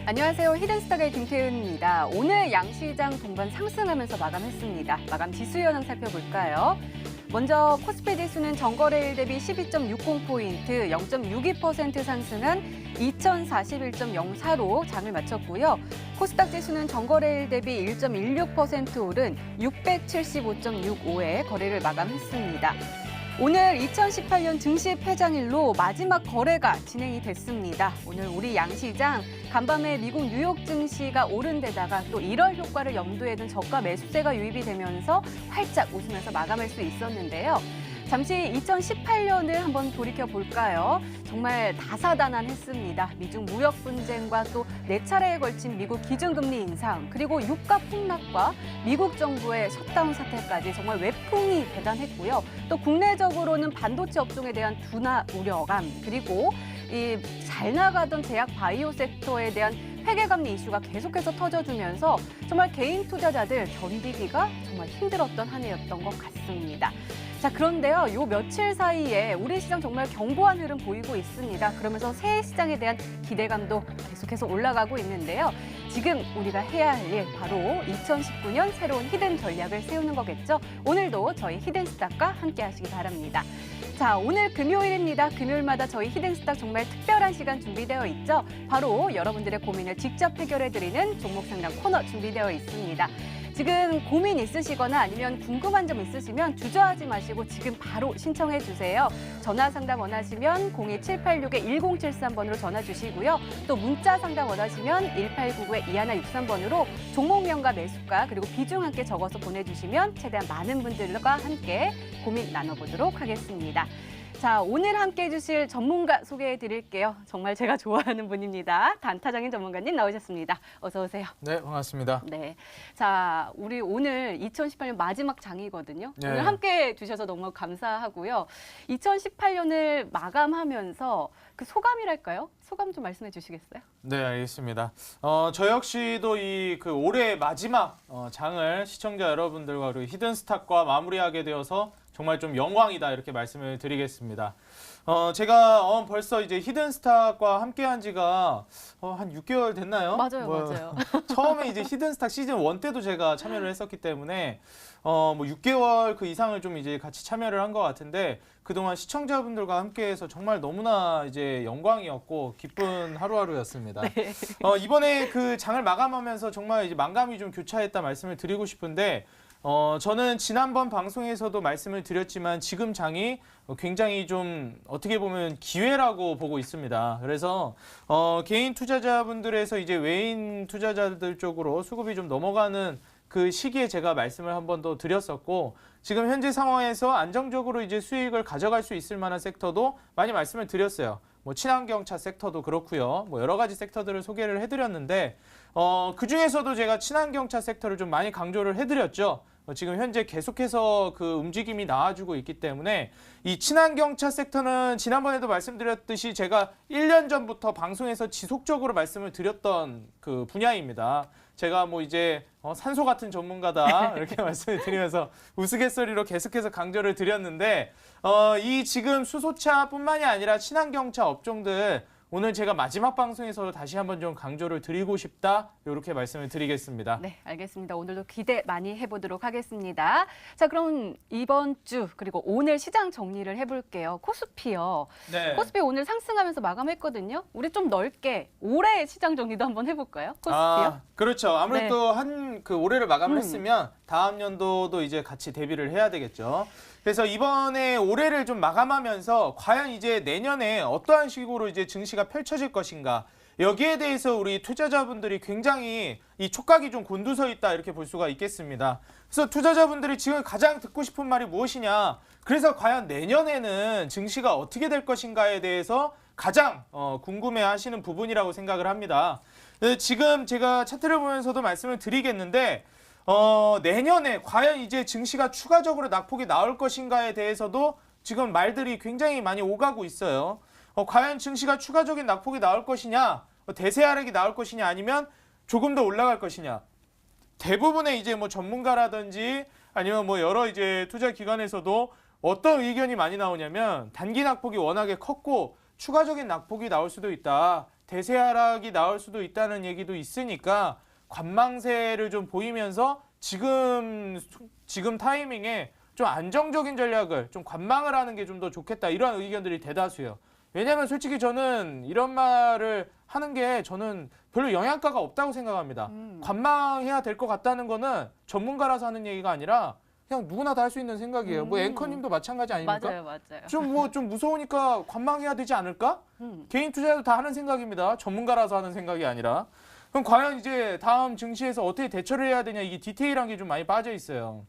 안녕하세요. 히든스탁의 김태은입니다. 오늘 양시장 동반 상승하면서 마감했습니다. 마감 지수 현황 살펴볼까요? 먼저 코스피 지수는 전거래일 대비 12.60포인트, 0.62% 상승한 2041.04로 장을 마쳤고요. 코스닥 지수는 전거래일 대비 1.16% 오른 675.65에 거래를 마감했습니다. 오늘 2018년 증시 폐장일로 마지막 거래가 진행이 됐습니다. 오늘 우리 양시장 간밤에 미국 뉴욕 증시가 오른 데다가 또 1월 효과를 염두에 둔 저가 매수세가 유입이 되면서 활짝 웃으면서 마감할 수 있었는데요. 잠시 2018년을 한번 돌이켜 볼까요? 정말 다사다난했습니다. 미중 무역 분쟁과 또 4차례에 걸친 미국 기준금리 인상, 그리고 유가 폭락과 미국 정부의 셧다운 사태까지 정말 외풍이 대단했고요. 또 국내적으로는 반도체 업종에 대한 둔화 우려감, 그리고 이 잘 나가던 제약 바이오 섹터에 대한 회계감리 이슈가 계속해서 터져주면서 정말 개인 투자자들 견디기가 정말 힘들었던 한 해였던 것 같습니다. 자, 그런데요, 요 며칠 사이에 우리 시장 정말 견고한 흐름 보이고 있습니다. 그러면서 새해 시장에 대한 기대감도 계속해서 올라가고 있는데요. 지금 우리가 해야 할 일, 바로 2019년 새로운 히든 전략을 세우는 거겠죠. 오늘도 저희 히든스탁과 함께 하시기 바랍니다. 자, 오늘 금요일입니다. 금요일마다 저희 히든스탁 정말 특별한 시간 준비되어 있죠. 바로 여러분들의 고민을 직접 해결해드리는 종목 상담 코너 준비되어 있습니다. 지금 고민 있으시거나 아니면 궁금한 점 있으시면 주저하지 마시고 지금 바로 신청해 주세요. 전화 상담 원하시면 02786-1073번으로 전화 주시고요. 또 문자 상담 원하시면 1899-2163번으로 종목명과 매수가 그리고 비중 함께 적어서 보내주시면 최대한 많은 분들과 함께 고민 나눠보도록 하겠습니다. 자, 오늘 함께해 주실 전문가 소개해 드릴게요. 정말 제가 좋아하는 분입니다. 단타장인 전문가님 나오셨습니다. 어서 오세요. 네, 반갑습니다. 네. 자, 우리 오늘 2018년 마지막 장이거든요. 네. 오늘 함께해 주셔서 너무 감사하고요. 2018년을 마감하면서 그 소감이랄까요? 소감 좀 말씀해 주시겠어요? 네, 알겠습니다. 저 역시도 이 올해 마지막 장을 시청자 여러분들과 그리고 히든스탁과 마무리하게 되어서 정말 좀 영광이다 이렇게 말씀을 드리겠습니다. 제가 벌써 이제 히든스탁과 함께한 지가 한 6개월 됐나요? 맞아요, 맞아요. 처음에 이제 히든스탁 시즌 1 때도 제가 참여를 했었기 때문에 뭐 6개월 그 이상을 좀 이제 같이 참여를 한 것 같은데 그동안 시청자분들과 함께해서 정말 너무나 이제 영광이었고 기쁜 하루하루였습니다. 네. 이번에 그 장을 마감하면서 정말 이제 만감이 좀 교차했다 말씀을 드리고 싶은데. 저는 지난번 방송에서도 말씀을 드렸지만 지금 장이 굉장히 좀 어떻게 보면 기회라고 보고 있습니다. 그래서 개인 투자자분들에서 이제 외인 투자자들 쪽으로 수급이 좀 넘어가는 그 시기에 제가 말씀을 한 번 더 드렸었고 지금 현재 상황에서 안정적으로 이제 수익을 가져갈 수 있을 만한 섹터도 많이 말씀을 드렸어요. 뭐 친환경차 섹터도 그렇고요. 뭐 여러 가지 섹터들을 소개를 해드렸는데 그 중에서도 제가 친환경차 섹터를 좀 많이 강조를 해드렸죠. 지금 현재 계속해서 그 움직임이 나와주고 있기 때문에 이 친환경차 섹터는 지난번에도 말씀드렸듯이 제가 1년 전부터 방송에서 지속적으로 말씀을 드렸던 그 분야입니다. 제가 뭐 이제 산소 같은 전문가다 이렇게 말씀을 드리면서 우스갯소리로 계속해서 강조를 드렸는데 이 지금 수소차뿐만이 아니라 친환경차 업종들 오늘 제가 마지막 방송에서 다시 한번 좀 강조를 드리고 싶다 이렇게 말씀을 드리겠습니다. 네, 알겠습니다. 오늘도 기대 많이 해보도록 하겠습니다. 자, 그럼 이번 주 그리고 오늘 시장 정리를 해볼게요. 코스피요. 네. 코스피 오늘 상승하면서 마감했거든요. 우리 좀 넓게 올해 시장 정리도 한번 해볼까요? 코스피요. 그렇죠. 아무래도 한 그 올해를 마감을 했으면 다음 연도도 이제 같이 대비를 해야 되겠죠. 그래서 이번에 올해를 좀 마감하면서 과연 이제 내년에 어떠한 식으로 이제 증시가 펼쳐질 것인가 여기에 대해서 우리 투자자분들이 굉장히 이 촉각이 좀 곤두서 있다 이렇게 볼 수가 있겠습니다. 그래서 투자자분들이 지금 가장 듣고 싶은 말이 무엇이냐 그래서 과연 내년에는 증시가 어떻게 될 것인가에 대해서 가장 궁금해 하시는 부분이라고 생각을 합니다. 지금 제가 차트를 보면서도 말씀을 드리겠는데 내년에 과연 이제 증시가 추가적으로 낙폭이 나올 것인가에 대해서도 지금 말들이 굉장히 많이 오가고 있어요. 과연 증시가 추가적인 낙폭이 나올 것이냐, 대세 하락이 나올 것이냐, 아니면 조금 더 올라갈 것이냐. 대부분의 이제 뭐 전문가라든지 아니면 뭐 여러 이제 투자 기관에서도 어떤 의견이 많이 나오냐면 단기 낙폭이 워낙에 컸고 추가적인 낙폭이 나올 수도 있다. 대세 하락이 나올 수도 있다는 얘기도 있으니까 관망세를 좀 보이면서 지금 타이밍에 좀 안정적인 전략을 좀 관망을 하는 게 좀 더 좋겠다 이런 의견들이 대다수예요. 왜냐하면 솔직히 저는 이런 말을 하는 게 저는 별로 영향가가 없다고 생각합니다. 관망해야 될 것 같다는 거는 전문가라서 하는 얘기가 아니라 그냥 누구나 다 할 수 있는 생각이에요. 뭐 앵커님도 마찬가지 아닙니까? 맞아요. 좀 무서우니까 관망해야 되지 않을까? 개인 투자도 다 하는 생각입니다. 전문가라서 하는 생각이 아니라. 그럼 과연 이제 다음 증시에서 어떻게 대처를 해야 되냐 이게 디테일한 게 좀 많이 빠져 있어요.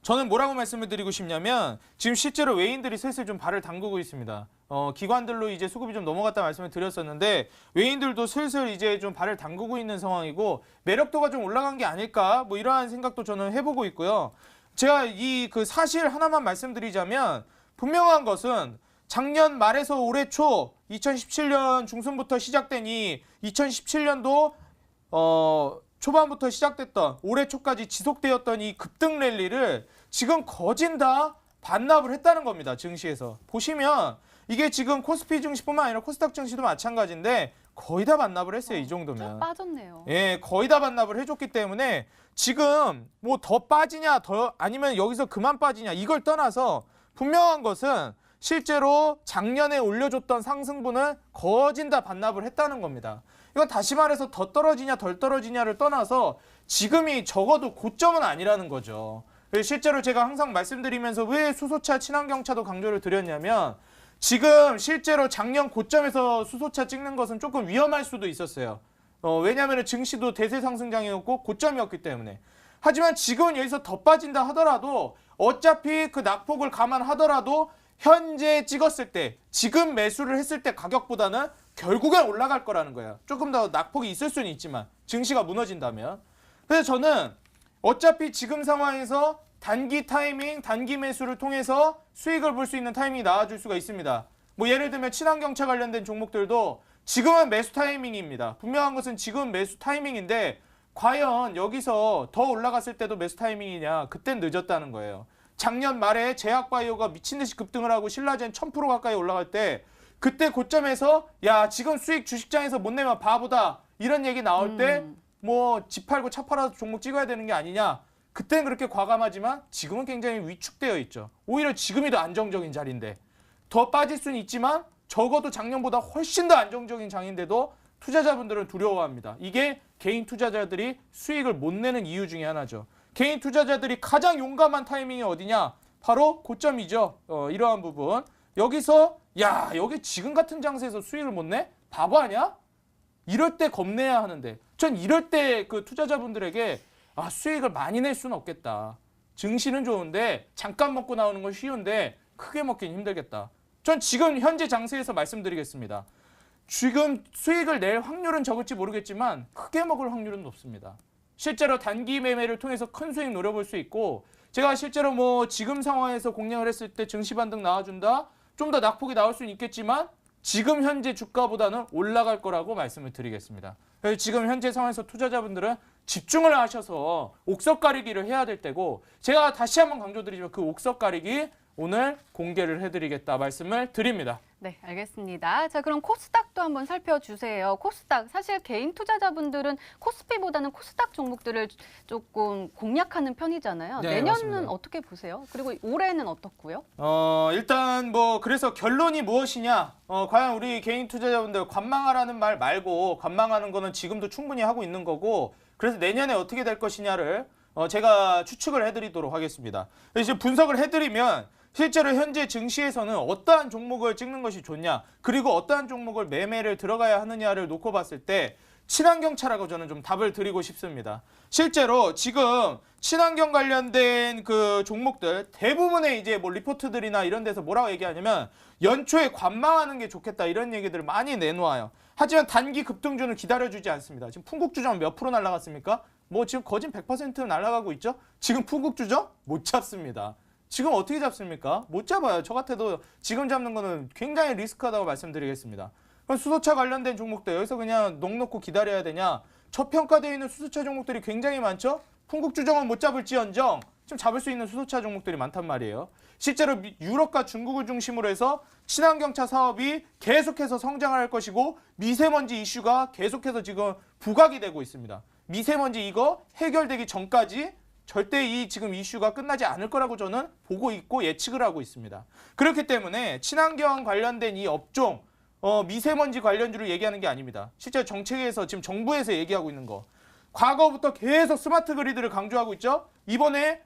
저는 뭐라고 말씀을 드리고 싶냐면 지금 실제로 외인들이 슬슬 좀 발을 담그고 있습니다. 기관들로 이제 수급이 좀 넘어갔다 말씀을 드렸었는데 외인들도 슬슬 이제 좀 발을 담그고 있는 상황이고 매력도가 좀 올라간 게 아닐까 뭐 이러한 생각도 저는 해보고 있고요. 제가 이 그 사실 하나만 말씀드리자면 분명한 것은 작년 말에서 올해 초 2017년 중순부터 시작된 이 2017년도 초반부터 시작됐던 올해 초까지 지속되었던 이 급등 랠리를 지금 거진 다 반납을 했다는 겁니다. 증시에서. 보시면 이게 지금 코스피 증시뿐만 아니라 코스닥 증시도 마찬가지인데 거의 다 반납을 했어요. 이 정도면. 빠졌네요. 예, 거의 다 반납을 해줬기 때문에 지금 뭐 더 빠지냐 더 아니면 여기서 그만 빠지냐 이걸 떠나서 분명한 것은 실제로 작년에 올려줬던 상승분을 거진 다 반납을 했다는 겁니다. 이건 다시 말해서 더 떨어지냐 덜 떨어지냐를 떠나서 지금이 적어도 고점은 아니라는 거죠. 실제로 제가 항상 말씀드리면서 왜 수소차, 친환경차도 강조를 드렸냐면 지금 실제로 작년 고점에서 수소차 찍는 것은 조금 위험할 수도 있었어요. 왜냐하면 증시도 대세 상승장이었고 고점이었기 때문에. 하지만 지금은 여기서 더 빠진다 하더라도 어차피 그 낙폭을 감안하더라도 현재 찍었을 때 지금 매수를 했을 때 가격보다는 결국엔 올라갈 거라는 거예요. 조금 더 낙폭이 있을 수는 있지만 증시가 무너진다면. 그래서 저는 어차피 지금 상황에서 단기 타이밍, 단기 매수를 통해서 수익을 볼 수 있는 타이밍이 나와줄 수가 있습니다. 뭐 예를 들면 친환경차 관련된 종목들도 지금은 매수 타이밍입니다. 분명한 것은 지금 매수 타이밍인데 과연 여기서 더 올라갔을 때도 매수 타이밍이냐? 그땐 늦었다는 거예요. 작년 말에 제약바이오가 미친듯이 급등을 하고 신라젠 1000% 가까이 올라갈 때 그때 고점에서 야 지금 수익 주식장에서 못 내면 바보다 이런 얘기 나올 때 뭐 집 팔고 차 팔아서 종목 찍어야 되는 게 아니냐. 그때는 그렇게 과감하지만 지금은 굉장히 위축되어 있죠. 오히려 지금이 더 안정적인 자리인데 더 빠질 수는 있지만 적어도 작년보다 훨씬 더 안정적인 장인데도 투자자분들은 두려워합니다. 이게 개인 투자자들이 수익을 못 내는 이유 중에 하나죠. 개인 투자자들이 가장 용감한 타이밍이 어디냐? 바로 고점이죠. 이러한 부분. 여기서 야 여기 지금 같은 장세에서 수익을 못 내? 바보 아니야? 이럴 때 겁내야 하는데 전 이럴 때 그 투자자분들에게 수익을 많이 낼 수는 없겠다. 증시는 좋은데 잠깐 먹고 나오는 건 쉬운데 크게 먹긴 힘들겠다. 전 지금 현재 장세에서 말씀드리겠습니다. 지금 수익을 낼 확률은 적을지 모르겠지만 크게 먹을 확률은 높습니다. 실제로 단기 매매를 통해서 큰 수익 노려볼 수 있고 제가 실제로 뭐 지금 상황에서 공략을 했을 때 증시 반등 나와준다? 좀 더 낙폭이 나올 수는 있겠지만 지금 현재 주가보다는 올라갈 거라고 말씀을 드리겠습니다. 그래서 지금 현재 상황에서 투자자분들은 집중을 하셔서 옥석 가리기를 해야 될 때고 제가 다시 한번 강조드리지만 그 옥석 가리기 오늘 공개를 해드리겠다 말씀을 드립니다. 네, 알겠습니다. 자, 그럼 코스닥도 한번 살펴주세요. 코스닥, 사실 개인 투자자분들은 코스피보다는 코스닥 종목들을 조금 공략하는 편이잖아요. 네, 내년은 맞습니다. 어떻게 보세요? 그리고 올해는 어떻고요? 일단 뭐 그래서 결론이 무엇이냐? 과연 우리 개인 투자자분들 관망하라는 말 말고 관망하는 거는 지금도 충분히 하고 있는 거고 그래서 내년에 어떻게 될 것이냐를 제가 추측을 해드리도록 하겠습니다. 이제 분석을 해드리면 실제로 현재 증시에서는 어떠한 종목을 찍는 것이 좋냐 그리고 어떠한 종목을 매매를 들어가야 하느냐를 놓고 봤을 때 친환경차라고 저는 좀 답을 드리고 싶습니다. 실제로 지금 친환경 관련된 그 종목들 대부분의 이제 뭐 리포트들이나 이런 데서 뭐라고 얘기하냐면 연초에 관망하는 게 좋겠다 이런 얘기들을 많이 내놓아요. 하지만 단기 급등주는 기다려주지 않습니다. 지금 풍국주점 몇 프로 날아갔습니까? 뭐 지금 거진 100% 날아가고 있죠? 지금 풍국주점 못 잡습니다. 지금 어떻게 잡습니까? 못 잡아요. 저 같아도 지금 잡는 거는 굉장히 리스크하다고 말씀드리겠습니다. 그럼 수소차 관련된 종목들 여기서 그냥 넋 놓고 기다려야 되냐? 저평가되어 있는 수소차 종목들이 굉장히 많죠? 풍국주정은 못 잡을지언정 좀 잡을 수 있는 수소차 종목들이 많단 말이에요. 실제로 유럽과 중국을 중심으로 해서 친환경차 사업이 계속해서 성장할 것이고 미세먼지 이슈가 계속해서 지금 부각이 되고 있습니다. 미세먼지 이거 해결되기 전까지 절대 이 지금 이슈가 끝나지 않을 거라고 저는 보고 있고 예측을 하고 있습니다. 그렇기 때문에 친환경 관련된 이 업종, 미세먼지 관련주를 얘기하는 게 아닙니다. 실제 정책에서 지금 정부에서 얘기하고 있는 거. 과거부터 계속 스마트 그리드를 강조하고 있죠. 이번에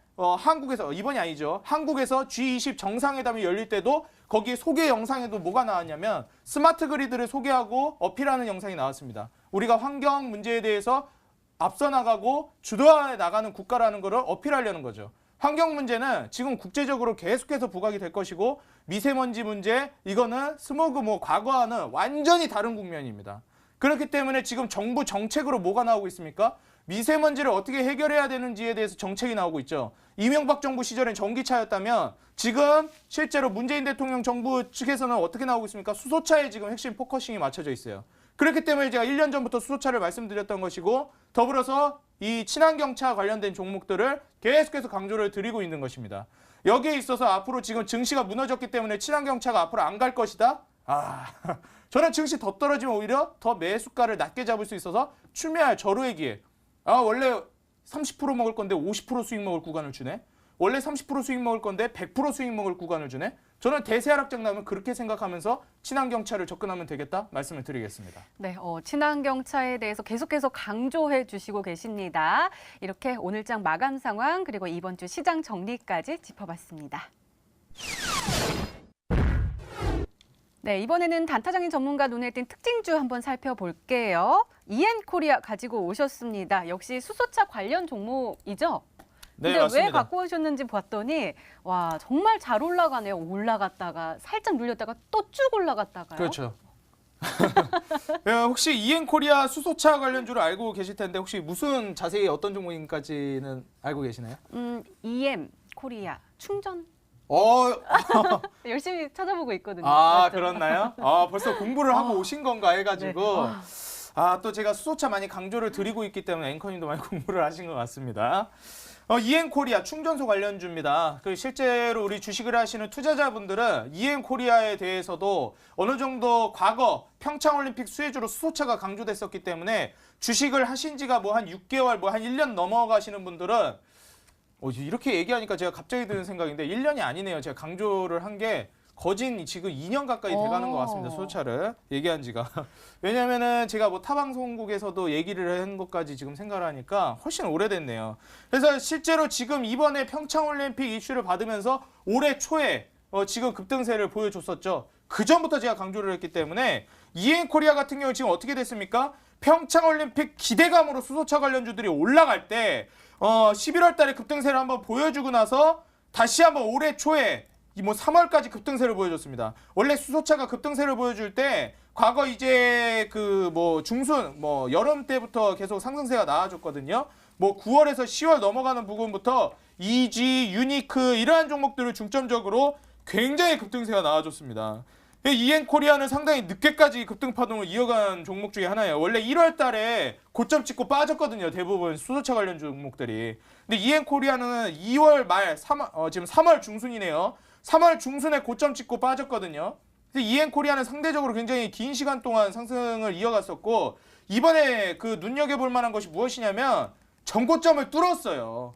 이번이 아니죠. 한국에서 G20 정상회담이 열릴 때도 거기 소개 영상에도 뭐가 나왔냐면 스마트 그리드를 소개하고 어필하는 영상이 나왔습니다. 우리가 환경 문제에 대해서 앞서 나가고 주도해 나가는 국가라는 것을 어필하려는 거죠. 환경 문제는 지금 국제적으로 계속해서 부각이 될 것이고 미세먼지 문제 이거는 스모그 과거와는 완전히 다른 국면입니다. 그렇기 때문에 지금 정부 정책으로 뭐가 나오고 있습니까? 미세먼지를 어떻게 해결해야 되는지에 대해서 정책이 나오고 있죠. 이명박 정부 시절엔 전기차였다면 지금 실제로 문재인 대통령 정부 측에서는 어떻게 나오고 있습니까? 수소차에 지금 핵심 포커싱이 맞춰져 있어요. 그렇기 때문에 제가 1년 전부터 수소차를 말씀드렸던 것이고 더불어서 이 친환경차 관련된 종목들을 계속해서 강조를 드리고 있는 것입니다. 여기에 있어서 앞으로 지금 증시가 무너졌기 때문에 친환경차가 앞으로 안 갈 것이다? 저는 증시 더 떨어지면 오히려 더 매수가를 낮게 잡을 수 있어서 추매할 절호의 기회. 원래 30% 먹을 건데 50% 수익 먹을 구간을 주네. 원래 30% 수익 먹을 건데 100% 수익 먹을 구간을 주네. 저는 대세 하락장 나면 그렇게 생각하면서 친환경차를 접근하면 되겠다 말씀을 드리겠습니다. 네, 친환경차에 대해서 계속해서 강조해 주시고 계십니다. 이렇게 오늘장 마감 상황 그리고 이번 주 시장 정리까지 짚어봤습니다. 네, 이번에는 단타장인 전문가 눈에 띈 특징주 한번 살펴볼게요. EN코리아 가지고 오셨습니다. 역시 수소차 관련 종목이죠? 네, 근데 맞습니다. 왜 갖고 오셨는지 봤더니 와 정말 잘 올라가네요. 올라갔다가 살짝 눌렸다가 또 쭉 올라갔다가요. 그렇죠. 혹시 EN코리아 수소차 관련주를 알고 계실 텐데 혹시 무슨 자세히 어떤 종목인까지는 알고 계시나요? EM 코리아 충전 열심히 찾아보고 있거든요. 맞죠? 그렇나요? 벌써 공부를 하고 오신 건가 해가지고 네. 또 제가 수소차 많이 강조를 드리고 있기 때문에 앵커님도 많이 공부를 하신 것 같습니다. EN코리아 충전소 관련주입니다. 실제로 우리 주식을 하시는 투자자분들은 EN코리아에 대해서도 어느 정도 과거 평창올림픽 수혜주로 수소차가 강조됐었기 때문에 주식을 하신 지가 한 6개월, 한 1년 넘어가시는 분들은 이렇게 얘기하니까 제가 갑자기 드는 생각인데 1년이 아니네요. 제가 강조를 한 게 거진 지금 2년 가까이 돼가는 것 같습니다. 수소차를 얘기한 지가. 왜냐면은 제가 타방송국에서도 얘기를 한 것까지 지금 생각을 하니까 훨씬 오래됐네요. 그래서 실제로 지금 이번에 평창올림픽 이슈를 받으면서 올해 초에 지금 급등세를 보여줬었죠. 그 전부터 제가 강조를 했기 때문에 EN코리아 같은 경우 지금 어떻게 됐습니까? 평창올림픽 기대감으로 수소차 관련주들이 올라갈 때 11월 달에 급등세를 한번 보여주고 나서 다시 한번 올해 초에 3월까지 급등세를 보여줬습니다. 원래 수소차가 급등세를 보여줄 때 과거 이제 중순 여름 때부터 계속 상승세가 나와줬거든요. 9월에서 10월 넘어가는 부분부터 EG, 유니크 이러한 종목들을 중점적으로 굉장히 급등세가 나와줬습니다. EN코리아는 상당히 늦게까지 급등 파동을 이어간 종목 중에 하나예요. 원래 1월 달에 고점 찍고 빠졌거든요. 대부분 수소차 관련 종목들이. 근데 EN코리아는 2월 말, 지금 3월 중순이네요. 3월 중순에 고점 찍고 빠졌거든요. 근데 EN코리아는 상대적으로 굉장히 긴 시간 동안 상승을 이어갔었고 이번에 눈여겨볼 만한 것이 무엇이냐면 전고점을 뚫었어요.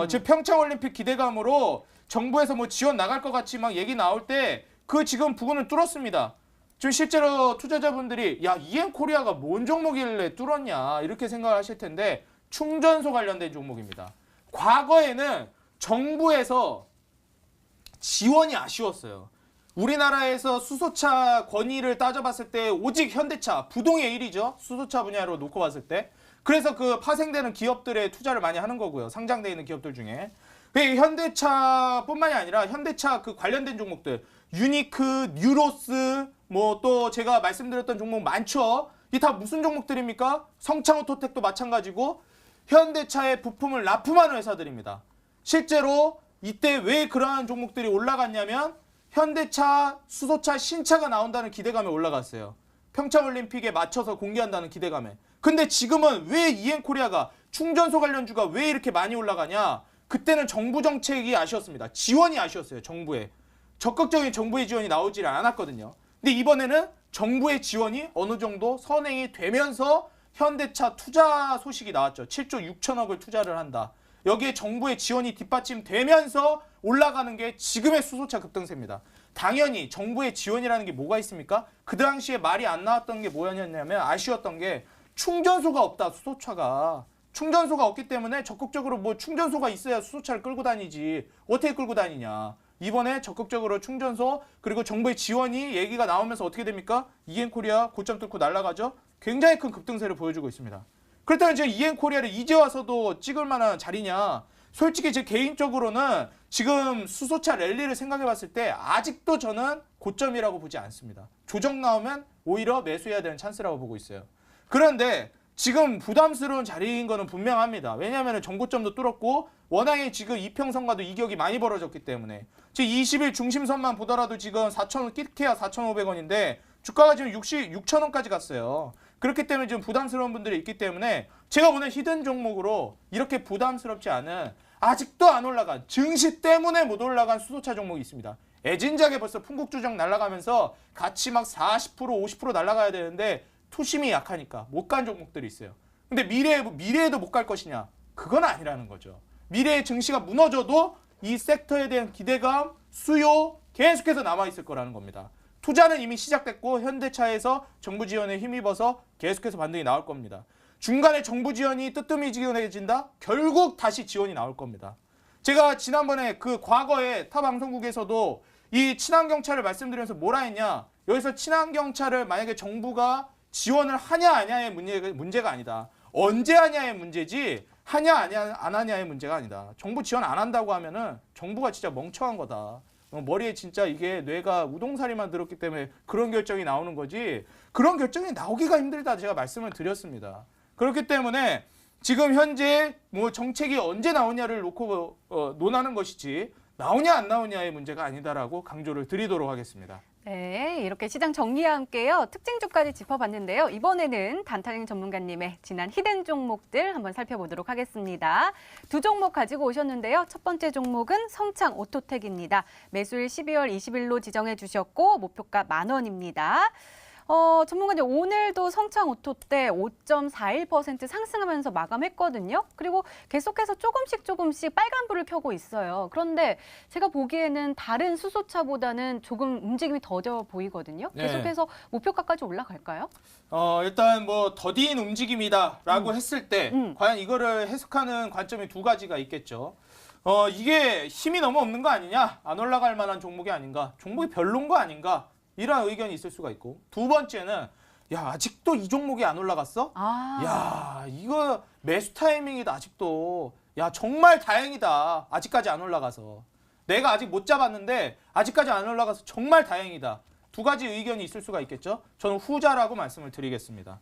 지금 평창올림픽 기대감으로 정부에서 지원 나갈 것 같이 막 얘기 나올 때 지금 부분을 뚫었습니다. 지금 실제로 투자자분들이 EN코리아가 뭔 종목이길래 뚫었냐 이렇게 생각을 하실 텐데 충전소 관련된 종목입니다. 과거에는 정부에서 지원이 아쉬웠어요. 우리나라에서 수소차 권위를 따져봤을 때 오직 현대차, 부동의 1위죠. 수소차 분야로 놓고 봤을 때. 그래서 파생되는 기업들의 투자를 많이 하는 거고요. 상장되어 있는 기업들 중에. 현대차뿐만이 아니라 현대차 관련된 종목들 유니크, 뉴로스 또 제가 말씀드렸던 종목 많죠. 이 다 무슨 종목들입니까? 성창오토텍도 마찬가지고 현대차의 부품을 납품하는 회사들입니다. 실제로 이때 왜 그러한 종목들이 올라갔냐면 현대차, 수소차, 신차가 나온다는 기대감에 올라갔어요. 평창올림픽에 맞춰서 공개한다는 기대감에. 근데 지금은 왜 EN코리아가 충전소 관련주가 왜 이렇게 많이 올라가냐? 그때는 정부 정책이 아쉬웠습니다. 지원이 아쉬웠어요. 정부의. 적극적인 정부의 지원이 나오질 않았거든요. 근데 이번에는 정부의 지원이 어느 정도 선행이 되면서 현대차 투자 소식이 나왔죠. 7조 6천억을 투자를 한다. 여기에 정부의 지원이 뒷받침되면서 올라가는 게 지금의 수소차 급등세입니다. 당연히 정부의 지원이라는 게 뭐가 있습니까? 그 당시에 말이 안 나왔던 게 뭐였냐면 아쉬웠던 게 충전소가 없다. 수소차가. 충전소가 없기 때문에 적극적으로 뭐 충전소가 있어야 수소차를 끌고 다니지. 어떻게 끌고 다니냐. 이번에 적극적으로 충전소 그리고 정부의 지원이 얘기가 나오면서 어떻게 됩니까? 이엔코리아 고점 뚫고 날아가죠. 굉장히 큰 급등세를 보여주고 있습니다. 그렇다면 이제 이엔코리아를 이제 와서도 찍을 만한 자리냐? 솔직히 제 개인적으로는 지금 수소차 랠리를 생각해 봤을 때 아직도 저는 고점이라고 보지 않습니다. 조정 나오면 오히려 매수해야 되는 찬스라고 보고 있어요. 그런데 지금 부담스러운 자리인 거는 분명합니다. 왜냐하면 정고점도 뚫었고 워낙에 지금 이평선과도 이격이 많이 벌어졌기 때문에 지금 20일 중심선만 보더라도 지금 4,000원 끼케야 4,500원인데 주가가 지금 6,000원까지 갔어요. 그렇기 때문에 지금 부담스러운 분들이 있기 때문에 제가 오늘 히든 종목으로 이렇게 부담스럽지 않은 아직도 안 올라간 증시 때문에 못 올라간 수소차 종목이 있습니다. 애진작에 벌써 풍국주정 날아가면서 같이 막 40% 50% 날아가야 되는데 투심이 약하니까 못 간 종목들이 있어요. 근데 미래에도 못 갈 것이냐? 그건 아니라는 거죠. 미래의 증시가 무너져도 이 섹터에 대한 기대감, 수요 계속해서 남아있을 거라는 겁니다. 투자는 이미 시작됐고 현대차에서 정부 지원에 힘입어서 계속해서 반등이 나올 겁니다. 중간에 정부 지원이 뜨뜨미지근해진다? 결국 다시 지원이 나올 겁니다. 제가 지난번에 그 과거에 타 방송국에서도 이 친환경차를 말씀드리면서 뭐라 했냐? 여기서 친환경차를 만약에 정부가 지원을 하냐 안 하냐의 문제가 아니다. 언제 하냐의 문제지 하냐 안 하냐의 문제가 아니다. 정부 지원 안 한다고 하면은 정부가 진짜 멍청한 거다. 머리에 진짜 이게 뇌가 우동사리만 들었기 때문에 그런 결정이 나오는 거지 그런 결정이 나오기가 힘들다 제가 말씀을 드렸습니다. 그렇기 때문에 지금 현재 뭐 정책이 언제 나오냐를 놓고 논하는 것이지 나오냐 안 나오냐의 문제가 아니다라고 강조를 드리도록 하겠습니다. 네, 이렇게 시장 정리와 함께요. 특징주까지 짚어봤는데요. 이번에는 단타닝 전문가님의 지난 히든 종목들 한번 살펴보도록 하겠습니다. 두 종목 가지고 오셨는데요. 첫 번째 종목은 성창 오토텍입니다. 매수일 12월 20일로 지정해 주셨고 목표가 10,000원입니다. 전문가님 오늘도 성창 오토때 5.41% 상승하면서 마감했거든요. 그리고 계속해서 조금씩 빨간불을 켜고 있어요. 그런데 제가 보기에는 다른 수소차보다는 조금 움직임이 더뎌 보이거든요. 계속해서 목표가까지 올라갈까요? 일단 뭐 더딘 움직임이다라고 했을 때 과연 이거를 해석하는 관점이 두 가지가 있겠죠. 이게 힘이 너무 없는 거 아니냐? 안 올라갈 만한 종목이 아닌가? 종목이 별론 거 아닌가? 이런 의견이 있을 수가 있고 두 번째는 야 아직도 이 종목이 안 올라갔어? 야 이거 매수 타이밍이다 아직도 야 정말 다행이다 아직까지 안 올라가서 내가 아직 못 잡았는데 아직까지 안 올라가서 정말 다행이다 두 가지 의견이 있을 수가 있겠죠. 저는 후자라고 말씀을 드리겠습니다.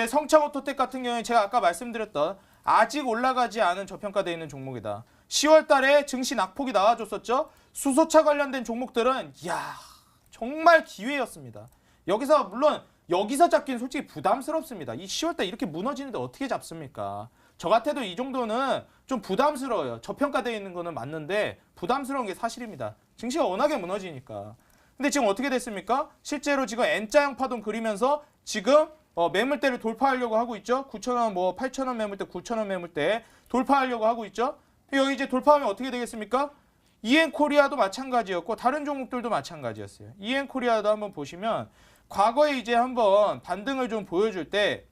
성창오토텍 같은 경우에 제가 아까 말씀드렸던 아직 올라가지 않은 저평가되어 있는 종목이다. 10월 달에 증시 낙폭이 나와줬었죠. 수소차 관련된 종목들은 야 정말 기회였습니다. 물론 여기서 잡기는 솔직히 부담스럽습니다. 이 10월달 이렇게 무너지는데 어떻게 잡습니까? 저 같아도 이 정도는 좀 부담스러워요. 저평가되어 있는 거는 맞는데 부담스러운 게 사실입니다. 증시가 워낙에 무너지니까. 근데 지금 어떻게 됐습니까? 실제로 지금 N자형 파동 그리면서 지금 매물대를 돌파하려고 하고 있죠. 9,000원, 8,000원 매물대, 9,000원 매물대 돌파하려고 하고 있죠. 여기 이제 돌파하면 어떻게 되겠습니까? 이엔코리아도 마찬가지였고 다른 종목들도 마찬가지였어요. 이엔코리아도 한번 보시면 과거에 이제 한번 반등을 좀 보여줄 때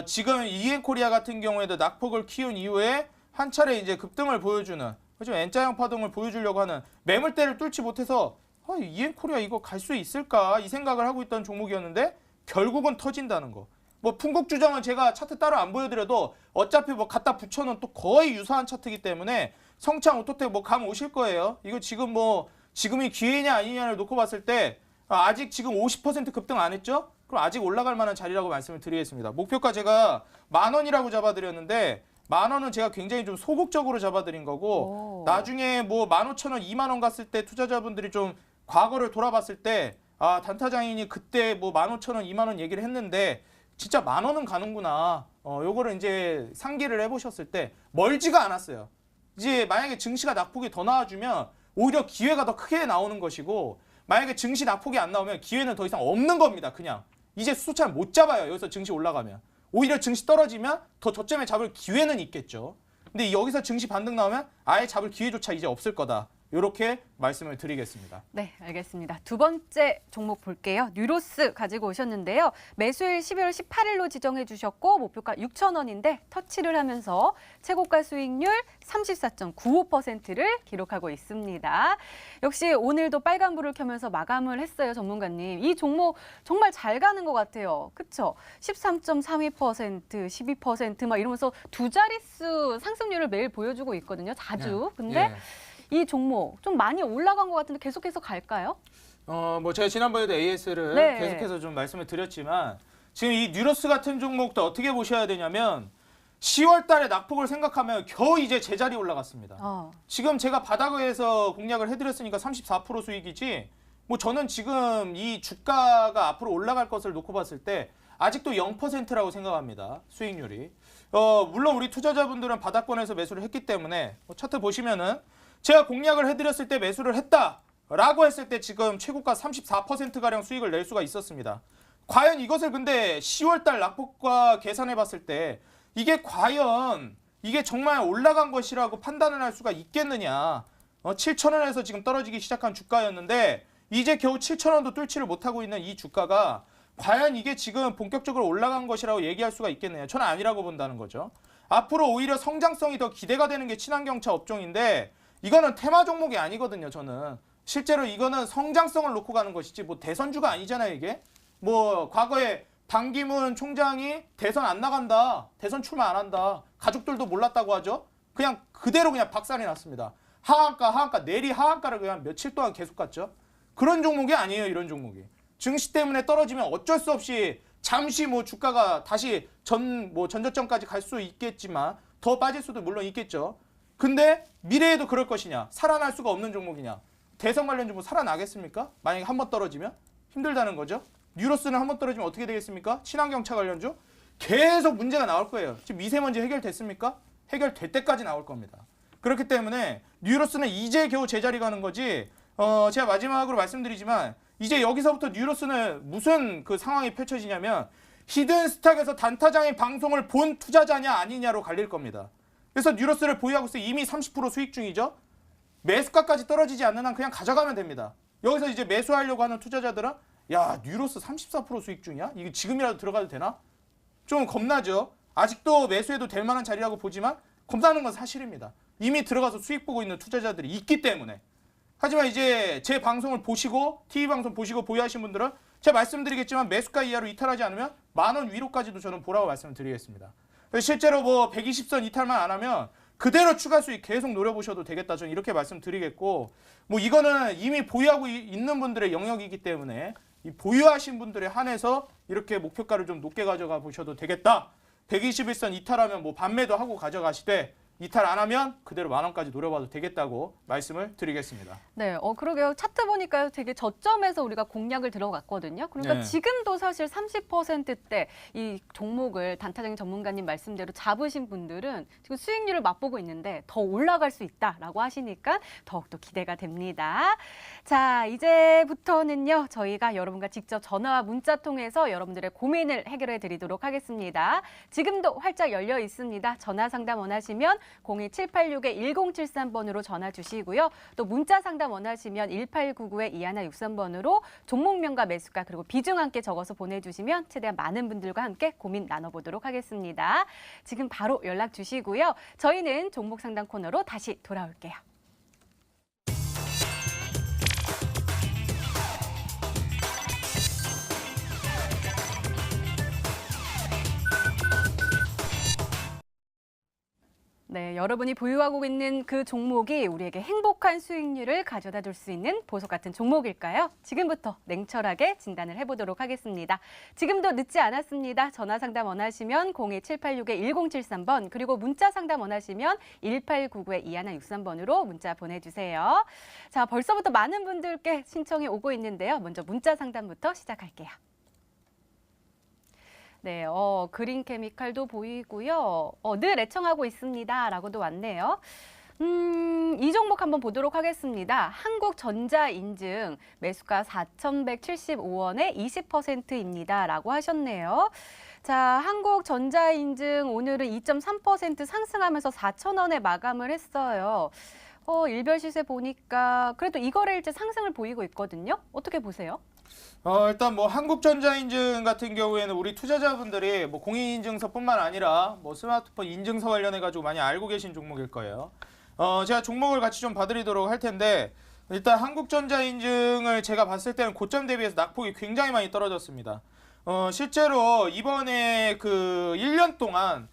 지금 이엔코리아 같은 경우에도 낙폭을 키운 이후에 한 차례 이제 급등을 보여주는 그죠? N자형 파동을 보여주려고 하는 매물대를 뚫지 못해서 이엔코리아 이거 갈 수 있을까 이 생각을 하고 있던 종목이었는데 결국은 터진다는 거. 뭐 풍국주정은 제가 차트 따로 안 보여드려도 어차피 뭐 갖다 붙여놓은 또 거의 유사한 차트이기 때문에 성창 오토텍 감 오실 거예요. 이거 지금이 기회냐 아니냐를 놓고 봤을 때 아직 지금 50% 급등 안 했죠? 그럼 아직 올라갈 만한 자리라고 말씀을 드리겠습니다. 목표가 제가 10,000원이라고 잡아드렸는데 10,000원은 제가 굉장히 좀 소극적으로 잡아드린 거고 나중에 뭐 15,000원, 20,000원 갔을 때 투자자분들이 좀 과거를 돌아봤을 때 단타장인이 그때 뭐 15,000원, 20,000원 얘기를 했는데 진짜 10,000원은 가는구나. 요거를 이제 상기를 해보셨을 때 멀지가 않았어요. 이제 만약에 증시가 낙폭이 더 나와주면 오히려 기회가 더 크게 나오는 것이고, 만약에 증시 낙폭이 안 나오면 기회는 더 이상 없는 겁니다. 그냥 이제 수소차를 못 잡아요. 여기서 증시 올라가면. 오히려 증시 떨어지면 더 저점에 잡을 기회는 있겠죠. 근데 여기서 증시 반등 나오면 아예 잡을 기회조차 이제 없을 거다. 이렇게 말씀을 드리겠습니다. 네, 알겠습니다. 두 번째 종목 볼게요. 뉴로스 가지고 오셨는데요. 매수일 12월 18일로 지정해 주셨고 목표가 6,000원인데 터치를 하면서 최고가 수익률 34.95%를 기록하고 있습니다. 역시 오늘도 빨간불을 켜면서 마감을 했어요, 전문가님. 이 종목 정말 잘 가는 것 같아요. 그렇죠? 13.32%, 12% 막 이러면서 두 자릿수 상승률을 매일 보여주고 있거든요. 자주. 근데 이 종목 좀 많이 올라간 것 같은데 계속해서 갈까요? 뭐 제가 지난번에도 AS를 네. 계속해서 좀 말씀을 드렸지만 지금 이 뉴로스 같은 종목도 어떻게 보셔야 되냐면 10월 달에 낙폭을 생각하면 겨우 이제 제자리 올라갔습니다. 지금 제가 바닥에서 공략을 해드렸으니까 34% 수익이지, 뭐 저는 지금 이 주가가 앞으로 올라갈 것을 놓고 봤을 때 아직도 0%라고 생각합니다. 수익률이. 물론 우리 투자자분들은 바닥권에서 매수를 했기 때문에 차트 보시면은 제가 공략을 해드렸을 때 매수를 했다라고 했을 때 지금 최고가 34%가량 수익을 낼 수가 있었습니다. 과연 이것을 근데 10월달 낙폭과 계산해 봤을 때 이게 과연 이게 정말 올라간 것이라고 판단을 할 수가 있겠느냐. 7,000원에서 지금 떨어지기 시작한 주가였는데 이제 겨우 7,000원도 뚫지를 못하고 있는 이 주가가 과연 이게 지금 본격적으로 올라간 것이라고 얘기할 수가 있겠느냐. 저는 아니라고 본다는 거죠. 앞으로 오히려 성장성이 더 기대가 되는 게 친환경차 업종인데 이거는 테마 종목이 아니거든요. 저는 실제로 이거는 성장성을 놓고 가는 것이지 뭐 대선주가 아니잖아요. 이게 뭐 과거에 반기문 총장이 대선 안 나간다, 대선 출마 안 한다, 가족들도 몰랐다고 하죠. 그냥 그대로 그냥 박살이 났습니다. 하한가 내리 하한가를 그냥 며칠 동안 계속 갔죠. 그런 종목이 아니에요. 이런 종목이 증시 때문에 떨어지면 어쩔 수 없이 잠시 뭐 주가가 다시 전저점까지 갈 수 있겠지만 더 빠질 수도 물론 있겠죠. 근데 미래에도 그럴 것이냐, 살아날 수가 없는 종목이냐. 대선 관련 종목 살아나겠습니까? 만약에 한번 떨어지면 힘들다는 거죠. 뉴로스는 한번 떨어지면 어떻게 되겠습니까? 친환경차 관련주 계속 문제가 나올 거예요. 지금 미세먼지 해결됐습니까? 해결될 때까지 나올 겁니다. 그렇기 때문에 뉴로스는 이제 겨우 제자리 가는 거지. 제가 마지막으로 말씀드리지만 이제 여기서부터 뉴로스는 무슨 그 상황이 펼쳐지냐면 히든스탁에서 단타장의 방송을 본 투자자냐 아니냐로 갈릴 겁니다. 그래서 뉴로스를 보유하고 있어요. 이미 30% 수익 중이죠. 매수가까지 떨어지지 않는 한 그냥 가져가면 됩니다. 여기서 이제 매수하려고 하는 투자자들은 야, 뉴로스 34% 수익 중이야? 이게 지금이라도 들어가도 되나? 좀 겁나죠. 아직도 매수해도 될 만한 자리라고 보지만 겁나는 건 사실입니다. 이미 들어가서 수익 보고 있는 투자자들이 있기 때문에. 하지만 이제 제 방송을 보시고 TV 방송 보시고 보유하신 분들은 제가 말씀드리겠지만 매수가 이하로 이탈하지 않으면 10,000원 위로까지도 저는 보라고 말씀을 드리겠습니다. 실제로 뭐 120선 이탈만 안 하면 그대로 추가 수익 계속 노려보셔도 되겠다. 저는 이렇게 말씀드리겠고, 뭐 이거는 이미 보유하고 있는 분들의 영역이기 때문에 이 보유하신 분들에 한해서 이렇게 목표가를 좀 높게 가져가 보셔도 되겠다. 121선 이탈하면 뭐 반매도 하고 가져가시되 이탈 안 하면 그대로 10,000원까지 노려봐도 되겠다고 말씀을 드리겠습니다. 네, 그러게요. 차트 보니까요, 되게 저점에서 우리가 공략을 들어갔거든요. 그러니까 네. 지금도 사실 30%대 이 종목을 단타장인 전문가님 말씀대로 잡으신 분들은 지금 수익률을 맛보고 있는데 더 올라갈 수 있다라고 하시니까 더욱더 기대가 됩니다. 자, 이제부터는요, 저희가 여러분과 직접 전화와 문자 통해서 여러분들의 고민을 해결해 드리도록 하겠습니다. 지금도 활짝 열려 있습니다. 전화 상담 원하시면 02786-1073번으로 전화 주시고요. 또 문자 상담 원하시면 1899-2163번으로 종목명과 매수가 그리고 비중 함께 적어서 보내주시면 최대한 많은 분들과 함께 고민 나눠보도록 하겠습니다. 지금 바로 연락 주시고요. 저희는 종목 상담 코너로 다시 돌아올게요. 네, 여러분이 보유하고 있는 그 종목이 우리에게 행복한 수익률을 가져다 줄 수 있는 보석 같은 종목일까요? 지금부터 냉철하게 진단을 해보도록 하겠습니다. 지금도 늦지 않았습니다. 전화 상담 원하시면 02786-1073번 그리고 문자 상담 원하시면 1899-2163번으로 문자 보내주세요. 자, 벌써부터 많은 분들께 신청이 오고 있는데요. 먼저 문자 상담부터 시작할게요. 네, 그린 케미칼도 보이고요. 늘 애청하고 있습니다라고도 왔네요. 이 종목 한번 보도록 하겠습니다. 한국전자인증 매수가 4,175원에 20%입니다라고 하셨네요. 자, 한국전자인증 오늘은 2.3% 상승하면서 4,000원에 마감을 했어요. 일별 시세 보니까 그래도 이 거래일째 상승을 보이고 있거든요. 어떻게 보세요? 일단 뭐 한국전자인증 같은 경우에는 우리 투자자분들이 뭐 공인인증서뿐만 아니라 뭐 스마트폰 인증서 관련해 가지고 많이 알고 계신 종목일 거예요. 제가 종목을 같이 좀 봐드리도록 할 텐데 일단 한국전자인증을 제가 봤을 때는 고점 대비해서 낙폭이 굉장히 많이 떨어졌습니다. 실제로 이번에 그 1년 동안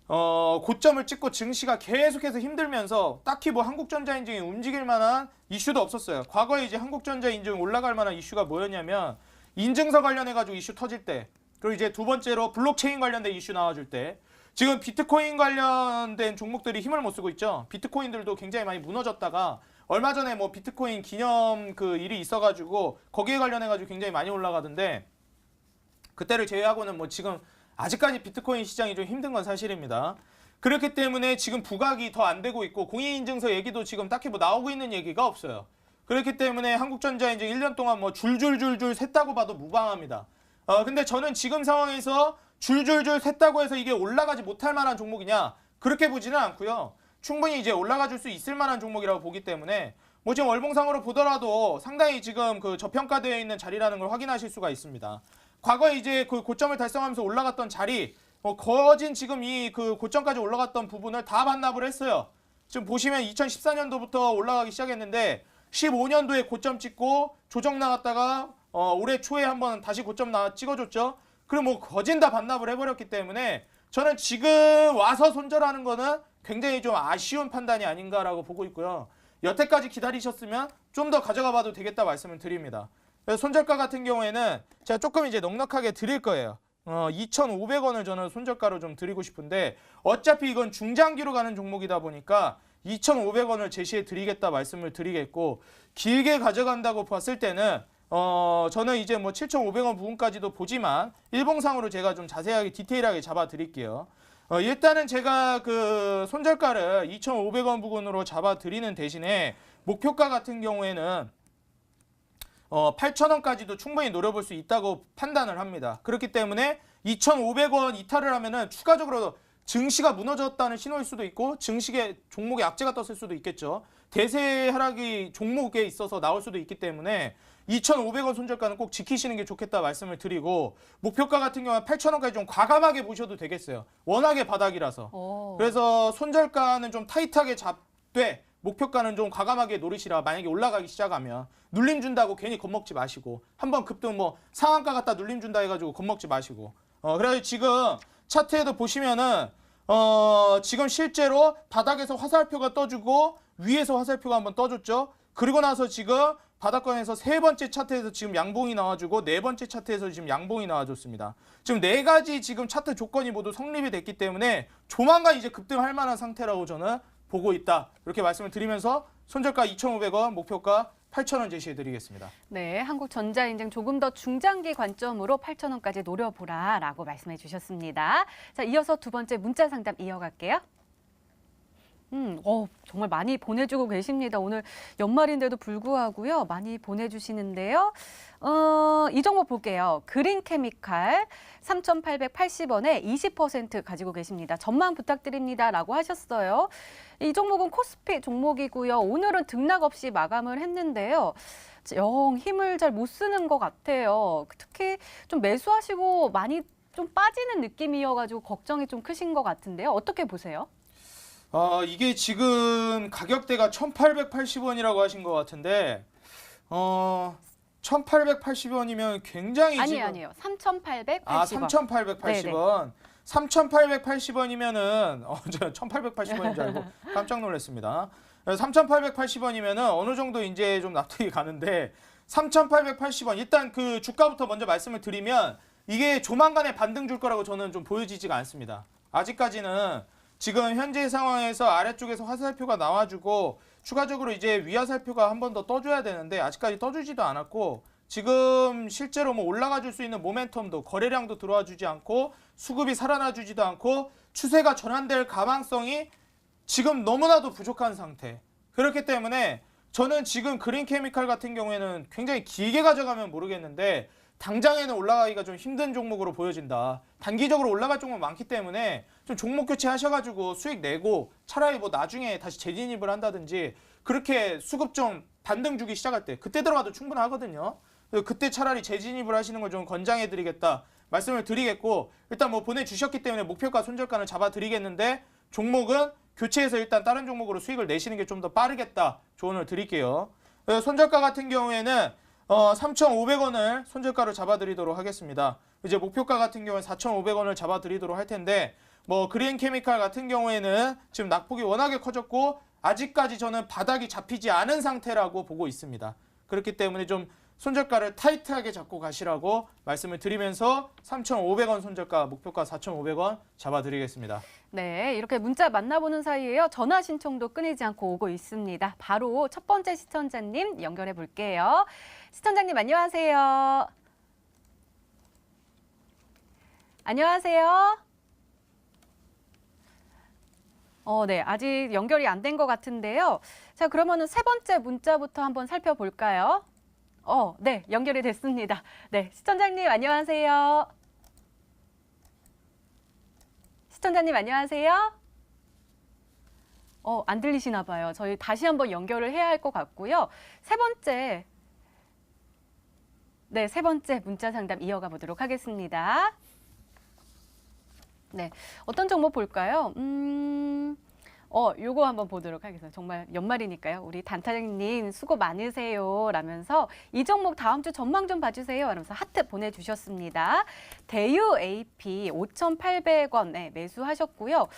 고점을 찍고 증시가 계속해서 힘들면서 딱히 뭐 한국전자인증이 움직일 만한 이슈도 없었어요. 과거에 이제 한국전자인증 올라갈 만한 이슈가 뭐였냐면 인증서 관련해가지고 이슈 터질 때, 그리고 이제 두 번째로 블록체인 관련된 이슈 나와줄 때, 지금 비트코인 관련된 종목들이 힘을 못 쓰고 있죠. 비트코인들도 굉장히 많이 무너졌다가 얼마 전에 뭐 비트코인 기념 그 일이 있어가지고 거기에 관련해가지고 굉장히 많이 올라가던데 그때를 제외하고는 뭐 지금 아직까지 비트코인 시장이 좀 힘든 건 사실입니다. 그렇기 때문에 지금 부각이 더 안 되고 있고 공인인증서 얘기도 지금 딱히 뭐 나오고 있는 얘기가 없어요. 그렇기 때문에 한국전자인증 1년 동안 뭐 줄줄줄줄 샜다고 봐도 무방합니다. 근데 저는 지금 상황에서 줄줄줄 샜다고 해서 이게 올라가지 못할 만한 종목이냐? 그렇게 보지는 않고요. 충분히 이제 올라가 줄 수 있을 만한 종목이라고 보기 때문에 뭐 지금 월봉상으로 보더라도 상당히 지금 그 저평가되어 있는 자리라는 걸 확인하실 수가 있습니다. 과거에 이제 그 고점을 달성하면서 올라갔던 자리, 거진 지금 이 그 고점까지 올라갔던 부분을 다 반납을 했어요. 지금 보시면 2014년도부터 올라가기 시작했는데 15년도에 고점 찍고 조정 나갔다가 올해 초에 한번 다시 고점 찍어줬죠. 그럼 뭐 거진 다 반납을 해버렸기 때문에 저는 지금 와서 손절하는 거는 굉장히 좀 아쉬운 판단이 아닌가라고 보고 있고요. 여태까지 기다리셨으면 좀 더 가져가 봐도 되겠다 말씀을 드립니다. 손절가 같은 경우에는 제가 조금 이제 넉넉하게 드릴 거예요. 2,500원을 저는 손절가로 좀 드리고 싶은데 어차피 이건 중장기로 가는 종목이다 보니까 2,500원을 제시해 드리겠다 말씀을 드리겠고, 길게 가져간다고 봤을 때는 저는 이제 뭐 7,500원 부분까지도 보지만 일봉상으로 제가 좀 자세하게 디테일하게 잡아 드릴게요. 일단은 제가 그 손절가를 2,500원 부근으로 잡아 드리는 대신에 목표가 같은 경우에는 8,000원까지도 충분히 노려볼 수 있다고 판단을 합니다. 그렇기 때문에 2,500원 이탈을 하면은 추가적으로 증시가 무너졌다는 신호일 수도 있고 증시의 종목에 악재가 떴을 수도 있겠죠. 대세 하락이 종목에 있어서 나올 수도 있기 때문에 2,500원 손절가는 꼭 지키시는 게 좋겠다 말씀을 드리고, 목표가 같은 경우는 8,000원까지 좀 과감하게 보셔도 되겠어요. 워낙에 바닥이라서. 그래서 손절가는 좀 타이트하게 잡되 목표가는 좀 과감하게 노리시라. 만약에 올라가기 시작하면 눌림 준다고 괜히 겁먹지 마시고, 한번 급등 뭐 상한가 갖다 눌림 준다 해가지고 겁먹지 마시고. 그래서 지금 차트에도 보시면은 지금 실제로 바닥에서 화살표가 떠주고 위에서 화살표가 한번 떠줬죠. 그리고 나서 지금 바닥권에서 세 번째 차트에서 지금 양봉이 나와주고 네 번째 차트에서 지금 양봉이 나와줬습니다. 지금 네 가지 지금 차트 조건이 모두 성립이 됐기 때문에 조만간 이제 급등할 만한 상태라고 저는 보고 있다. 이렇게 말씀을 드리면서 손절가 2,500원, 목표가 8,000원 제시해 드리겠습니다. 네, 한국전자인증 조금 더 중장기 관점으로 8,000원까지 노려보라라고 말씀해 주셨습니다. 자, 이어서 두 번째 문자 상담 이어갈게요. 정말 많이 보내주고 계십니다. 오늘 연말인데도 불구하고요. 많이 보내주시는데요. 이 종목 볼게요. 그린 케미칼 3,880원에 20% 가지고 계십니다. 전망 부탁드립니다라고 하셨어요. 이 종목은 코스피 종목이고요. 오늘은 등락 없이 마감을 했는데요. 영 힘을 잘 못 쓰는 것 같아요. 특히 좀 매수하시고 많이 좀 빠지는 느낌이어가지고 걱정이 좀 크신 것 같은데요. 어떻게 보세요? 이게 지금 가격대가 1,880원이라고 하신 것 같은데 1,880원이면 굉장히 아니에요. 3,880원. 3,880원. 3,880원이면은 저 1,880원인 줄 알고 깜짝 놀랐습니다. 3,880원이면은 어느 정도 이제 좀 납득이 가는데 3,880원 일단 그 주가부터 먼저 말씀을 드리면 이게 조만간에 반등 줄 거라고 저는 좀 보여지지가 않습니다. 아직까지는 지금 현재 상황에서 아래쪽에서 화살표가 나와주고 추가적으로 이제 위화살표가 한 번 더 떠줘야 되는데 아직까지 떠주지도 않았고 지금 실제로 뭐 올라가 줄 수 있는 모멘텀도 거래량도 들어와 주지 않고 수급이 살아나 주지도 않고 추세가 전환될 가망성이 지금 너무나도 부족한 상태. 그렇기 때문에 저는 지금 그린케미칼 같은 경우에는 굉장히 길게 가져가면 모르겠는데 당장에는 올라가기가 좀 힘든 종목으로 보여진다. 단기적으로 올라갈 종목 많기 때문에 좀 종목 교체하셔가지고 수익 내고 차라리 뭐 나중에 다시 재진입을 한다든지 그렇게 수급 좀 반등 주기 시작할 때 그때 들어가도 충분하거든요. 그때 차라리 재진입을 하시는 걸 좀 권장해드리겠다 말씀을 드리겠고 일단 뭐 보내주셨기 때문에 목표가 손절가는 잡아드리겠는데 종목은 교체해서 일단 다른 종목으로 수익을 내시는 게 좀 더 빠르겠다 조언을 드릴게요. 손절가 같은 경우에는 3,500원을 손절가로 잡아드리도록 하겠습니다. 이제 목표가 같은 경우는 4,500원을 잡아드리도록 할 텐데 뭐 그린케미칼 같은 경우에는 지금 낙폭이 워낙에 커졌고 아직까지 저는 바닥이 잡히지 않은 상태라고 보고 있습니다. 그렇기 때문에 좀 손절가를 타이트하게 잡고 가시라고 말씀을 드리면서 3,500원 손절가 목표가 4,500원 잡아드리겠습니다. 네, 이렇게 문자 만나보는 사이에요. 전화 신청도 끊이지 않고 오고 있습니다. 바로 첫 번째 시청자님 연결해 볼게요. 시청자님 안녕하세요. 안녕하세요. 네, 아직 연결이 안 된 것 같은데요. 자, 그러면은 세 번째 문자부터 한번 살펴볼까요? 네, 연결이 됐습니다. 네, 시청자님 안녕하세요. 시청자님 안녕하세요. 안 들리시나 봐요. 저희 다시 한번 연결을 해야 할 것 같고요. 세 번째 문자 상담 이어가 보도록 하겠습니다. 네, 어떤 종목 볼까요? 요거 한번 보도록 하겠습니다. 정말 연말이니까요. 우리 단타장님 수고 많으세요. 라면서 이 종목 다음 주 전망 좀 봐주세요. 라면서 하트 보내주셨습니다. 대유 AP 5,800원에 매수하셨고요.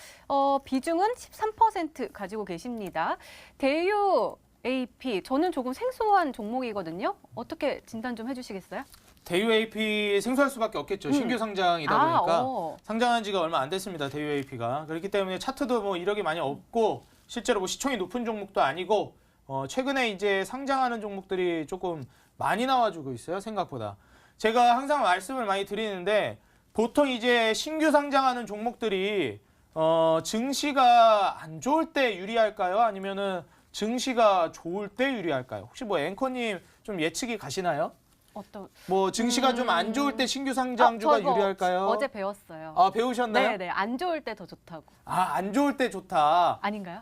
비중은 13% 가지고 계십니다. 대유 AP, 저는 조금 생소한 종목이거든요. 어떻게 진단 좀 해주시겠어요? 대유 AP 생소할 수밖에 없겠죠. 신규 상장이다 보니까 상장한 지가 얼마 안 됐습니다. 대유 AP가. 그렇기 때문에 차트도 뭐 이력이 많이 없고 실제로 뭐 시총이 높은 종목도 아니고 최근에 이제 상장하는 종목들이 조금 많이 나와주고 있어요. 생각보다. 제가 항상 말씀을 많이 드리는데 보통 이제 신규 상장하는 종목들이 증시가 안 좋을 때 유리할까요? 아니면은 증시가 좋을 때 유리할까요? 혹시 뭐 앵커님 좀 예측이 가시나요? 뭐 증시가 좀 안 좋을 때 신규 상장주가 유리할까요? 어제 배웠어요. 배우셨나요? 네, 안 좋을 때 더 좋다고. 안 좋을 때 좋다. 아닌가요?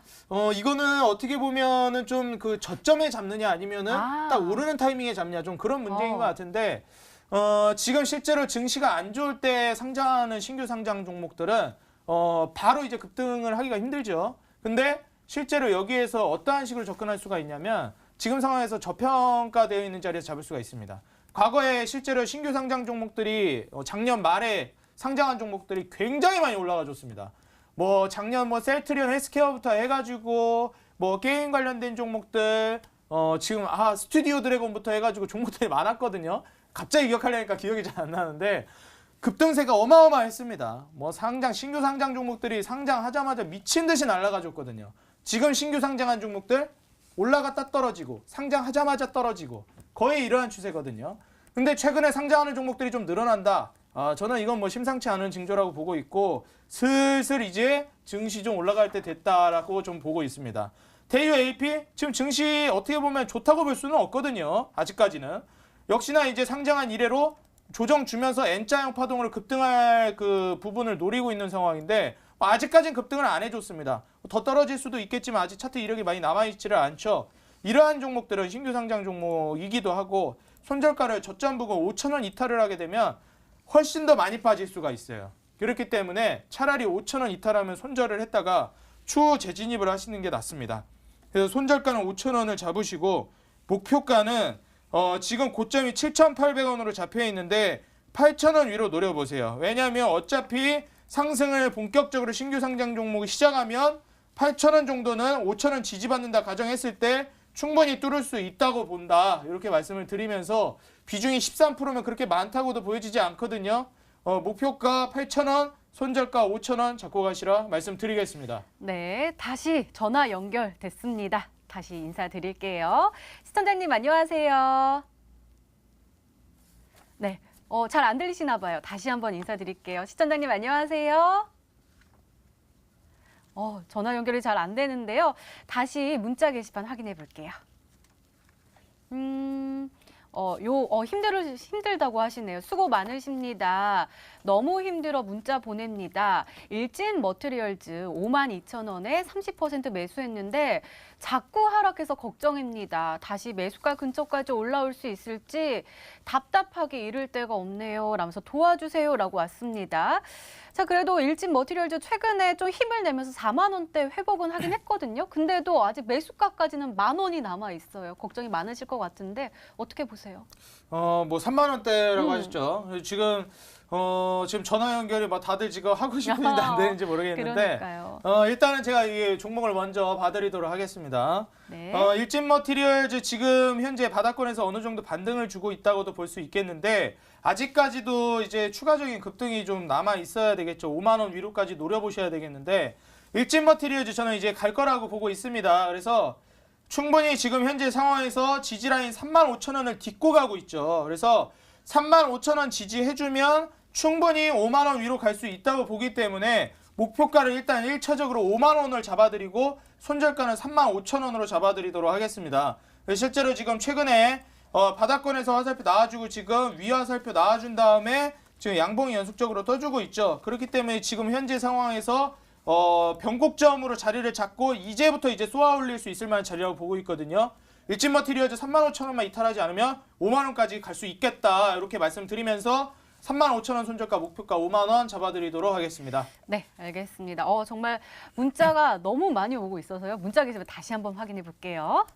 이거는 어떻게 보면은 좀 그 저점에 잡느냐 아니면은 딱 오르는 타이밍에 잡느냐 좀 그런 문제인 것 같은데 지금 실제로 증시가 안 좋을 때 상장하는 신규 상장 종목들은 바로 이제 급등을 하기가 힘들죠. 근데 실제로 여기에서 어떠한 식으로 접근할 수가 있냐면 지금 상황에서 저평가되어 있는 자리에서 잡을 수가 있습니다. 과거에 실제로 신규 상장 종목들이 작년 말에 상장한 종목들이 굉장히 많이 올라가 줬습니다. 뭐 작년 뭐 셀트리온 헬스케어부터 해가지고 뭐 게임 관련된 종목들 지금 스튜디오 드래곤부터 해가지고 종목들이 많았거든요. 갑자기 기억하려니까 기억이 잘 안 나는데 급등세가 어마어마했습니다. 뭐 신규 상장 종목들이 상장하자마자 미친 듯이 날아가 줬거든요. 지금 신규 상장한 종목들 올라갔다 떨어지고 상장하자마자 떨어지고 거의 이러한 추세거든요. 근데 최근에 상장하는 종목들이 좀 늘어난다. 저는 이건 뭐 심상치 않은 징조라고 보고 있고 슬슬 이제 증시 좀 올라갈 때 됐다라고 좀 보고 있습니다. 대유 AP 지금 증시 어떻게 보면 좋다고 볼 수는 없거든요. 아직까지는. 역시나 이제 상장한 이래로 조정 주면서 N자형 파동으로 급등할 그 부분을 노리고 있는 상황인데 아직까지는 급등을 안 해줬습니다. 더 떨어질 수도 있겠지만 아직 차트 이력이 많이 남아있지를 않죠. 이러한 종목들은 신규 상장 종목이기도 하고 손절가를 저점 부근 5,000원 이탈을 하게 되면 훨씬 더 많이 빠질 수가 있어요. 그렇기 때문에 차라리 5,000원 이탈하면 손절을 했다가 추후 재진입을 하시는 게 낫습니다. 그래서 손절가는 5,000원을 잡으시고 목표가는 지금 고점이 7,800원으로 잡혀 있는데 8,000원 위로 노려보세요. 왜냐하면 어차피 상승을 본격적으로 신규 상장 종목이 시작하면 8,000원 정도는 5,000원 지지받는다 가정했을 때 충분히 뚫을 수 있다고 본다. 이렇게 말씀을 드리면서 비중이 13%면 그렇게 많다고도 보여지지 않거든요. 목표가 8,000원, 손절가 5,000원 잡고 가시라 말씀드리겠습니다. 네, 다시 전화 연결됐습니다. 다시 인사드릴게요. 시청자님 안녕하세요. 네, 잘 안 들리시나 봐요. 다시 한번 인사드릴게요. 시청자님 안녕하세요. 전화 연결이 잘 안 되는데요. 다시 문자 게시판 확인해 볼게요. 힘들다고 하시네요. 수고 많으십니다. 너무 힘들어 문자 보냅니다. 일진 머티리얼즈 52,000원에 30% 매수했는데 자꾸 하락해서 걱정입니다. 다시 매수가 근처까지 올라올 수 있을지 답답하게 이를 데가 없네요. 라면서 도와주세요라고 왔습니다. 자, 그래도 일진 머티리얼즈 최근에 좀 힘을 내면서 4만 원대 회복은 하긴 했거든요. 근데도 아직 매수가까지는 10,000원이 남아 있어요. 걱정이 많으실 것 같은데 어떻게 보세요? 뭐 3만 원대라고 하셨죠. 지금 전화 연결이 막 다들 지금 하고 싶은데 안 되는지 모르겠는데 그러니까요. 일단은 제가 이 종목을 먼저 봐드리도록 하겠습니다. 네. 일진 머티리얼즈 지금 현재 바닥권에서 어느 정도 반등을 주고 있다고도 볼 수 있겠는데 아직까지도 이제 추가적인 급등이 좀 남아 있어야 되겠죠. 5만 원 위로까지 노려보셔야 되겠는데 일진 머티리얼즈 저는 이제 갈 거라고 보고 있습니다. 그래서 충분히 지금 현재 상황에서 지지라인 35,000원을 딛고 가고 있죠. 그래서 35,000원 지지해주면 충분히 5만 원 위로 갈 수 있다고 보기 때문에 목표가를 일단 1차적으로 5만 원을 잡아드리고 손절가는 35,000원으로 잡아드리도록 하겠습니다. 실제로 지금 최근에 바닥권에서 화살표 나와주고 지금 위화살표 나와준 다음에 지금 양봉이 연속적으로 떠주고 있죠. 그렇기 때문에 지금 현재 상황에서 변곡점으로 자리를 잡고 이제부터 이제 쏘아 올릴 수 있을 만한 자리라고 보고 있거든요. 일진 머티리얼즈 35,000원만 이탈하지 않으면 5만 원까지 갈 수 있겠다. 이렇게 말씀드리면서 35,000원 손절가 목표가 5만 원 잡아드리도록 하겠습니다. 네, 알겠습니다. 정말 문자가 너무 많이 오고 있어서요. 문자 게시판 다시 한번 확인해 볼게요.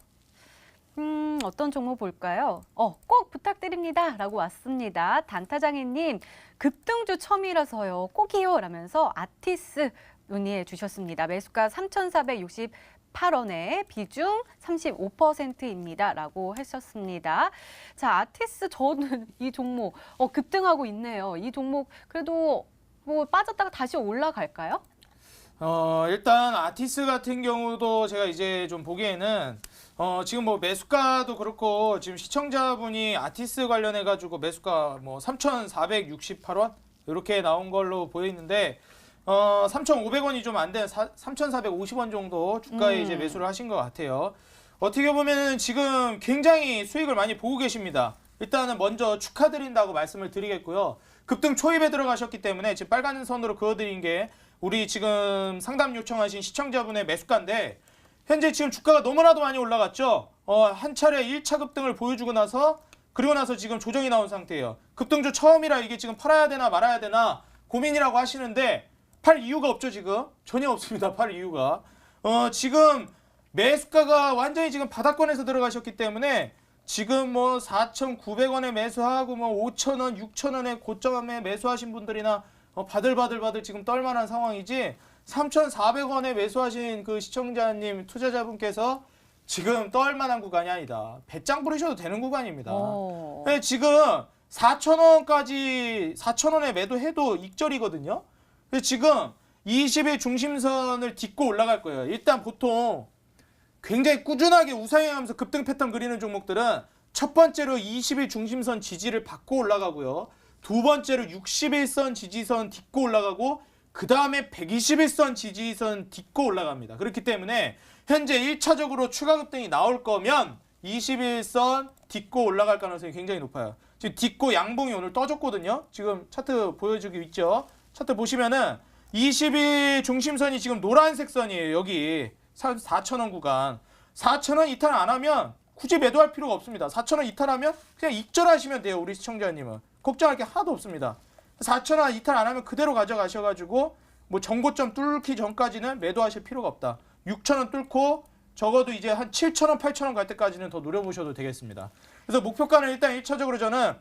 어떤 종목 볼까요? 꼭 부탁드립니다. 라고 왔습니다. 단타장애님, 급등주 처음이라서요. 꼭이요. 라면서 아티스 문의해 주셨습니다. 매수가 3,468원에 비중 35%입니다. 라고 하셨습니다. 자, 아티스 저는 이 종목 급등하고 있네요. 이 종목 그래도 뭐 빠졌다가 다시 올라갈까요? 일단 아티스 같은 경우도 제가 이제 좀 보기에는 지금 뭐 매수가도 그렇고 지금 시청자분이 아티스 관련해 가지고 매수가 뭐 3,468원 이렇게 나온 걸로 보이는데 3,500원이 좀 안 되는 3,450원 정도 주가에 이제 매수를 하신 것 같아요. 어떻게 보면은 지금 굉장히 수익을 많이 보고 계십니다. 일단은 먼저 축하드린다고 말씀을 드리겠고요. 급등 초입에 들어가셨기 때문에 지금 빨간 선으로 그어드린 게 우리 지금 상담 요청하신 시청자분의 매수가인데 현재 지금 주가가 너무나도 많이 올라갔죠. 한 차례 1차 급등을 보여주고 나서 그리고 나서 지금 조정이 나온 상태예요. 급등주 처음이라 이게 지금 팔아야 되나 말아야 되나 고민이라고 하시는데 팔 이유가 없죠. 지금 전혀 없습니다. 팔 이유가 지금 매수가가 완전히 지금 바닥권에서 들어가셨기 때문에 지금 뭐 4,900원에 매수하고 뭐 5,000원, 6,000원에 고점에 매수하신 분들이나 바들바들 지금 떨만한 상황이지 3,400원에 매수하신 그 시청자님 투자자분께서 지금 떨만한 구간이 아니다. 배짱 부리셔도 되는 구간입니다. 네, 지금 4,000원까지 4,000원에 매도해도 익절이거든요. 지금 20일 중심선을 딛고 올라갈 거예요. 일단 보통 굉장히 꾸준하게 우상향하면서 급등 패턴 그리는 종목들은 첫 번째로 20일 중심선 지지를 받고 올라가고요. 두 번째로 60일선 지지선 딛고 올라가고 그 다음에 120일선 지지선 딛고 올라갑니다. 그렇기 때문에 현재 1차적으로 추가 급등이 나올 거면 21선 딛고 올라갈 가능성이 굉장히 높아요. 지금 딛고 양봉이 오늘 떠졌거든요. 지금 차트 보여주기 있죠. 차트 보시면은 20일 중심선이 지금 노란색 선이에요. 여기 4,000원 구간. 4,000원 이탈 안 하면 굳이 매도할 필요가 없습니다. 4,000원 이탈하면 그냥 익절하시면 돼요. 우리 시청자님은. 걱정할 게 하나도 없습니다. 4,000원 이탈 안 하면 그대로 가져가셔가지고 뭐 정고점 뚫기 전까지는 매도하실 필요가 없다. 6,000원 뚫고 적어도 이제 한 7,000원, 8,000원 갈 때까지는 더 노려보셔도 되겠습니다. 그래서 목표가는 일단 1차적으로 저는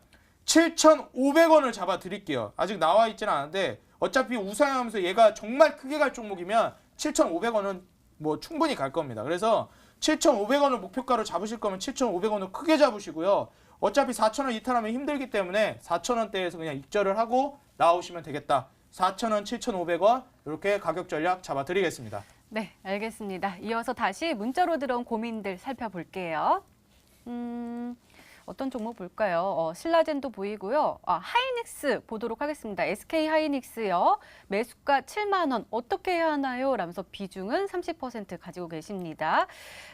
7,500원을 잡아 드릴게요. 아직 나와 있지는 않은데 어차피 우상향하면서 얘가 정말 크게 갈 종목이면 7,500원은 뭐 충분히 갈 겁니다. 그래서 7,500원을 목표가로 잡으실 거면 7,500원을 크게 잡으시고요. 어차피 4,000원 이탈하면 힘들기 때문에 4,000원대에서 그냥 익절을 하고 나오시면 되겠다. 4,000원, 7,500원 이렇게 가격 전략 잡아드리겠습니다. 네, 알겠습니다. 이어서 다시 문자로 들어온 고민들 살펴볼게요. 어떤 종목 볼까요? 신라젠도 보이고요. 하이닉스 보도록 하겠습니다. SK 하이닉스요. 매수가 7만 원 어떻게 해야 하나요? 라면서 비중은 30% 가지고 계십니다.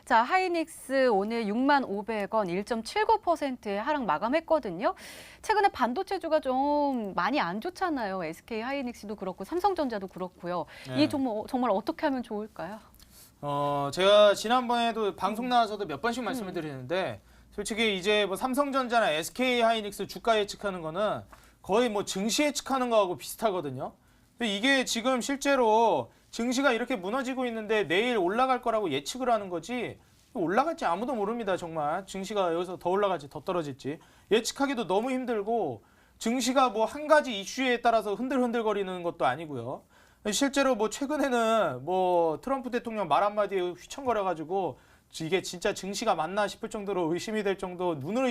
자, 하이닉스 오늘 6만 500원 1.79%의 하락 마감했거든요. 최근에 반도체주가 좀 많이 안 좋잖아요. SK 하이닉스도 그렇고 삼성전자도 그렇고요. 네. 이 종목 정말 어떻게 하면 좋을까요? 제가 지난번에도 방송 나와서도 몇 번씩 말씀을 드리는데 솔직히 이제 뭐 삼성전자나 SK 하이닉스 주가 예측하는 거는 거의 뭐 증시 예측하는 거하고 비슷하거든요. 근데 이게 지금 실제로 증시가 이렇게 무너지고 있는데 내일 올라갈 거라고 예측을 하는 거지 올라갈지 아무도 모릅니다. 정말 증시가 여기서 더 올라갈지 더 떨어질지 예측하기도 너무 힘들고 증시가 뭐 한 가지 이슈에 따라서 흔들흔들거리는 것도 아니고요. 실제로 뭐 최근에는 뭐 트럼프 대통령 말 한마디에 휘청거려가지고 이게 진짜 증시가 맞나 싶을 정도로 의심이 될 정도 눈을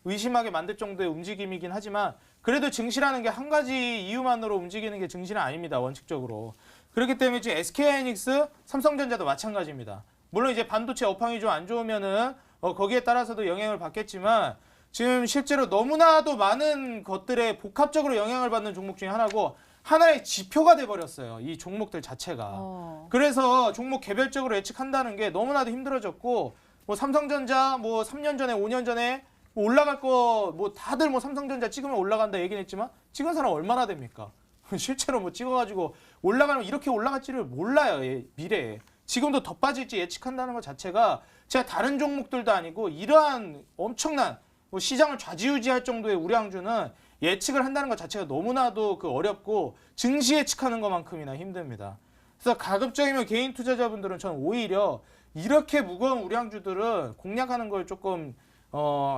의심하게 만들 정도의 움직임이긴 하지만 그래도 증시라는 게 한 가지 이유만으로 움직이는 게 증시는 아닙니다. 원칙적으로. 그렇기 때문에 지금 SK하이닉스, 삼성전자도 마찬가지입니다. 물론 이제 반도체 업황이 좀 안 좋으면은 거기에 따라서도 영향을 받겠지만 지금 실제로 너무나도 많은 것들에 복합적으로 영향을 받는 종목 중에 하나고 하나의 지표가 돼버렸어요. 이 종목들 자체가. 그래서 종목 개별적으로 예측한다는 게 너무나도 힘들어졌고 뭐 삼성전자 뭐 3년 전에 5년 전에 뭐 올라갈 거 뭐 다들 뭐 삼성전자 찍으면 올라간다 얘기는 했지만 찍은 사람 얼마나 됩니까? 실제로 뭐 찍어가지고 올라가면 이렇게 올라갈지를 몰라요. 미래에. 지금도 더 빠질지 예측한다는 것 자체가 제가 다른 종목들도 아니고 이러한 엄청난 뭐 시장을 좌지우지할 정도의 우량주는 예측을 한다는 것 자체가 너무나도 어렵고 증시 예측하는 것만큼이나 힘듭니다. 그래서 가급적이면 개인 투자자분들은 저는 오히려 이렇게 무거운 우량주들은 공략하는 걸 조금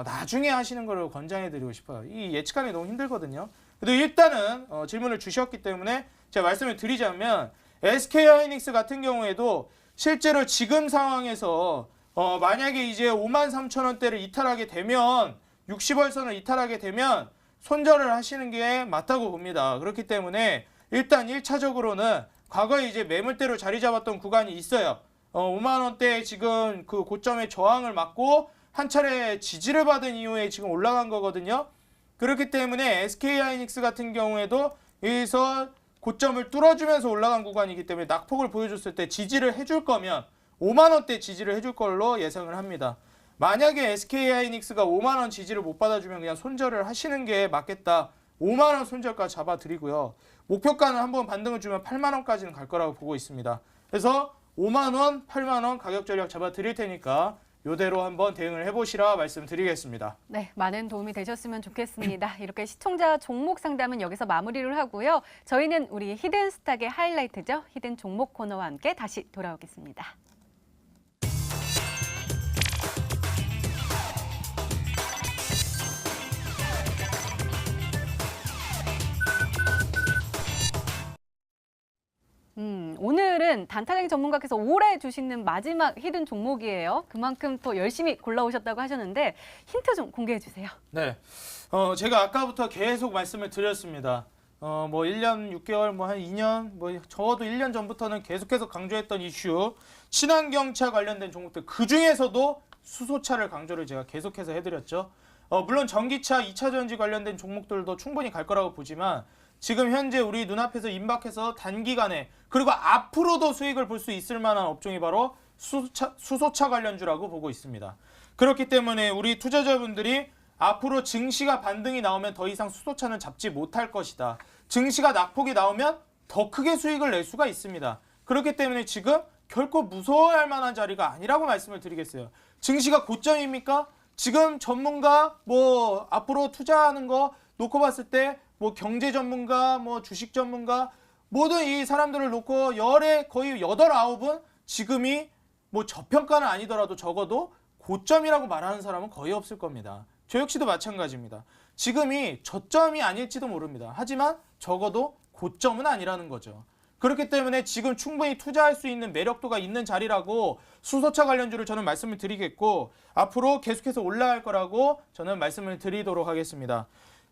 나중에 하시는 걸 권장해드리고 싶어요. 이 예측하는 게 너무 힘들거든요. 그래도 일단은 질문을 주셨기 때문에 제가 말씀을 드리자면 SK하이닉스 같은 경우에도 실제로 지금 상황에서 만약에 이제 53,000원대를 이탈하게 되면 60월선을 이탈하게 되면 손절을 하시는 게 맞다고 봅니다. 그렇기 때문에 일단 1차적으로는 과거에 이제 매물대로 자리 잡았던 구간이 있어요. 5만 원대 지금 그 고점의 저항을 맞고 한 차례 지지를 받은 이후에 지금 올라간 거거든요. 그렇기 때문에 SK하이닉스 같은 경우에도 여기서 고점을 뚫어주면서 올라간 구간이기 때문에 낙폭을 보여줬을 때 지지를 해줄 거면 5만 원대 지지를 해줄 걸로 예상을 합니다. 만약에 SK하이닉스가 5만 원 지지를 못 받아주면 그냥 손절을 하시는 게 맞겠다. 5만 원 손절가 잡아드리고요. 목표가는 한번 반등을 주면 8만 원까지는 갈 거라고 보고 있습니다. 그래서 5만 원, 8만 원 가격 전략 잡아드릴 테니까 이대로 한번 대응을 해보시라 말씀드리겠습니다. 네, 많은 도움이 되셨으면 좋겠습니다. 이렇게 시청자 종목 상담은 여기서 마무리를 하고요. 저희는 우리 히든스탁의 하이라이트죠. 히든 종목 코너와 함께 다시 돌아오겠습니다. 오늘은 단타쟁이 전문가께서 올해 주시는 마지막 히든 종목이에요. 그만큼 또 열심히 골라오셨다고 하셨는데 힌트 좀 공개해 주세요. 네, 제가 아까부터 계속 말씀을 드렸습니다. 뭐 1년 6개월, 뭐 한 2년, 뭐 적어도 1년 전부터는 계속해서 강조했던 이슈, 친환경차 관련된 종목들, 그 중에서도 수소차를 강조를 제가 계속해서 해드렸죠. 물론 전기차, 2차 전지 관련된 종목들도 충분히 갈 거라고 보지만 지금 현재 우리 눈앞에서 임박해서 단기간에 그리고 앞으로도 수익을 볼 수 있을 만한 업종이 바로 수소차 관련주라고 보고 있습니다. 그렇기 때문에 우리 투자자분들이 앞으로 증시가 반등이 나오면 더 이상 수소차는 잡지 못할 것이다. 증시가 낙폭이 나오면 더 크게 수익을 낼 수가 있습니다. 그렇기 때문에 지금 결코 무서워할 만한 자리가 아니라고 말씀을 드리겠어요. 증시가 고점입니까? 지금 전문가 뭐 앞으로 투자하는 거 놓고 봤을 때 뭐 경제 전문가, 뭐 주식 전문가 모든 이 사람들을 놓고 열에 거의 8, 9은 지금이 뭐 저평가는 아니더라도 적어도 고점이라고 말하는 사람은 거의 없을 겁니다. 저 역시도 마찬가지입니다. 지금이 저점이 아닐지도 모릅니다. 하지만 적어도 고점은 아니라는 거죠. 그렇기 때문에 지금 충분히 투자할 수 있는 매력도가 있는 자리라고 수소차 관련주를 저는 말씀을 드리겠고 앞으로 계속해서 올라갈 거라고 저는 말씀을 드리도록 하겠습니다.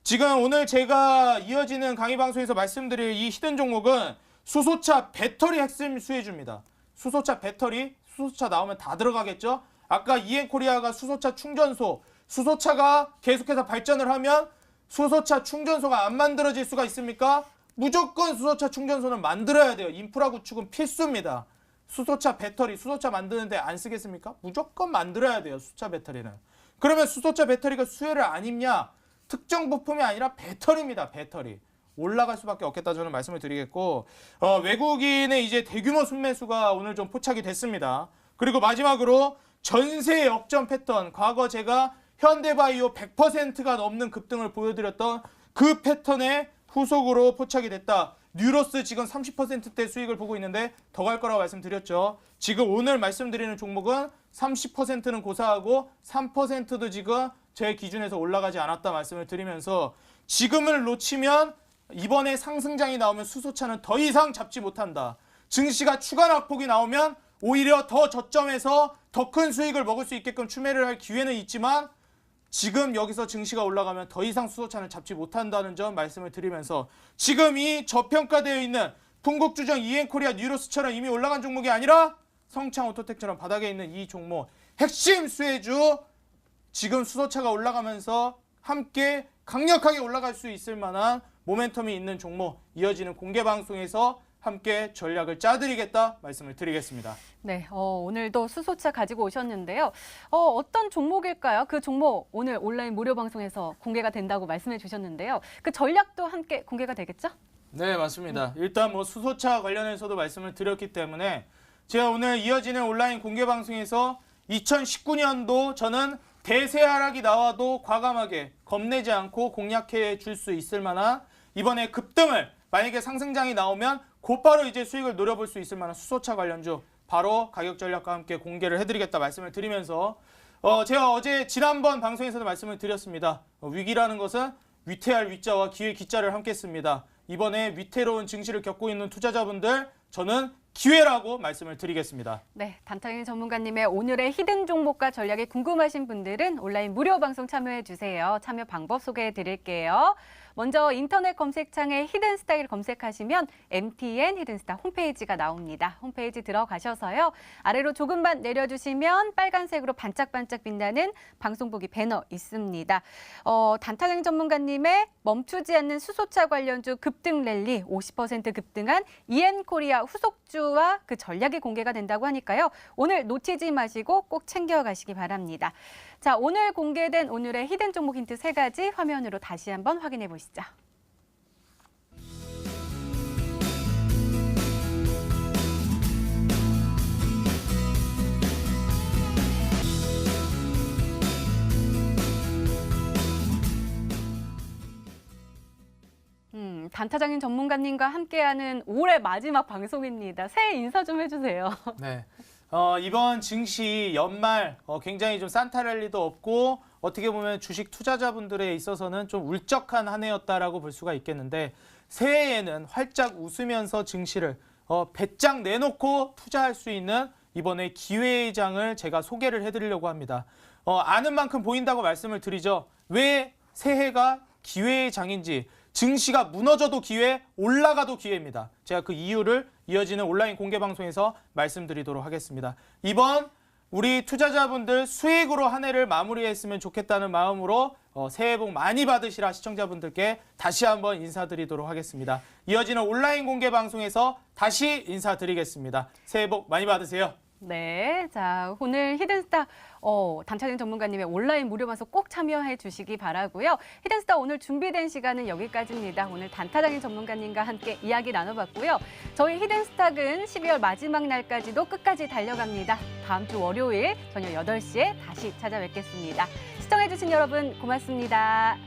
지금 오늘 제가 이어지는 강의 방송에서 말씀드릴 이 히든 종목은 수소차 배터리 핵심 수혜주입니다. 수소차 배터리, 수소차 나오면 다 들어가겠죠? 아까 이엔코리아가 수소차 충전소, 수소차가 계속해서 발전을 하면 수소차 충전소가 안 만들어질 수가 있습니까? 무조건 수소차 충전소는 만들어야 돼요. 인프라 구축은 필수입니다. 수소차 배터리, 수소차 만드는데 안 쓰겠습니까? 무조건 만들어야 돼요. 수소차 배터리는. 그러면 수소차 배터리가 수혜를 안 입냐? 특정 부품이 아니라 배터리입니다. 배터리. 올라갈 수밖에 없겠다 저는 말씀을 드리겠고, 외국인의 이제 대규모 순매수가 오늘 좀 포착이 됐습니다. 그리고 마지막으로 전세 역전 패턴, 과거 제가 현대바이오 100%가 넘는 급등을 보여드렸던 그 패턴의 후속으로 포착이 됐다. 뉴로스 지금 30%대 수익을 보고 있는데 더 갈 거라고 말씀드렸죠. 지금 오늘 말씀드리는 종목은 30%는 고사하고 3%도 지금 제 기준에서 올라가지 않았다 말씀을 드리면서, 지금을 놓치면 이번에 상승장이 나오면 수소차는 더 이상 잡지 못한다. 증시가 추가 낙폭이 나오면 오히려 더 저점에서 더 큰 수익을 먹을 수 있게끔 추매를 할 기회는 있지만, 지금 여기서 증시가 올라가면 더 이상 수소차는 잡지 못한다는 점 말씀을 드리면서, 지금 이 저평가되어 있는 풍국주정, 이엔코리아, 뉴로스처럼 이미 올라간 종목이 아니라 성창오토텍처럼 바닥에 있는 이 종목 핵심 수혜주, 지금 수소차가 올라가면서 함께 강력하게 올라갈 수 있을 만한 모멘텀이 있는 종목, 이어지는 공개방송에서 함께 전략을 짜드리겠다 말씀을 드리겠습니다. 네, 오늘도 수소차 가지고 오셨는데요. 어떤 종목일까요? 그 종목 오늘 온라인 무료 방송에서 공개가 된다고 말씀해 주셨는데요. 그 전략도 함께 공개가 되겠죠? 네, 맞습니다. 일단 뭐 수소차 관련해서도 말씀을 드렸기 때문에 제가 오늘 이어지는 온라인 공개방송에서 2019년도 저는 대세 하락이 나와도 과감하게 겁내지 않고 공략해 줄 수 있을 만한, 이번에 급등을 만약에 상승장이 나오면 곧바로 이제 수익을 노려볼 수 있을 만한 수소차 관련주 바로 가격 전략과 함께 공개를 해드리겠다 말씀을 드리면서, 제가 어제 지난번 방송에서도 말씀을 드렸습니다. 위기라는 것은 위태할 위자와 기회 기자를 함께 씁니다. 이번에 위태로운 증시를 겪고 있는 투자자분들, 저는 기회라고 말씀을 드리겠습니다. 네, 단타인 전문가님의 오늘의 히든 종목과 전략이 궁금하신 분들은 온라인 무료 방송 참여해 주세요. 참여 방법 소개해 드릴게요. 먼저 인터넷 검색창에 히든 스타일 검색하시면 MTN 히든스타 홈페이지가 나옵니다. 홈페이지 들어가셔서요. 아래로 조금만 내려주시면 빨간색으로 반짝반짝 빛나는 방송 보기 배너 있습니다. 단타장 전문가님의 멈추지 않는 수소차 관련주 급등 랠리 50% 급등한 이엔코리아 후속주와 그 전략이 공개가 된다고 하니까요. 오늘 놓치지 마시고 꼭 챙겨가시기 바랍니다. 자, 오늘 공개된 오늘의 히든 종목 힌트 3가지 화면으로 다시 한번 확인해 보시죠. 단타장인 전문가님과 함께하는 올해 마지막 방송입니다. 새해 인사 좀 해주세요. 네. 이번 증시 연말 굉장히 좀 산타랠리도 없고, 어떻게 보면 주식 투자자분들에 있어서는 좀 울적한 한 해였다라고 볼 수가 있겠는데, 새해에는 활짝 웃으면서 증시를 배짱 내놓고 투자할 수 있는 이번에 기회의 장을 제가 소개를 해드리려고 합니다. 아는 만큼 보인다고 말씀을 드리죠. 왜 새해가 기회의 장인지, 증시가 무너져도 기회, 올라가도 기회입니다. 제가 그 이유를 이어지는 온라인 공개 방송에서 말씀드리도록 하겠습니다. 이번 우리 투자자분들 수익으로 한 해를 마무리했으면 좋겠다는 마음으로 새해 복 많이 받으시라 시청자분들께 다시 한번 인사드리도록 하겠습니다. 이어지는 온라인 공개 방송에서 다시 인사드리겠습니다. 새해 복 많이 받으세요. 네, 자 오늘 히든스타 단타장 전문가님의 온라인 무료 방송 꼭 참여해 주시기 바라고요. 히든스타 오늘 준비된 시간은 여기까지입니다. 오늘 단타장인 전문가님과 함께 이야기 나눠봤고요. 저희 히든스탁은 12월 마지막 날까지도 끝까지 달려갑니다. 다음 주 월요일 저녁 8시에 다시 찾아뵙겠습니다. 시청해주신 여러분 고맙습니다.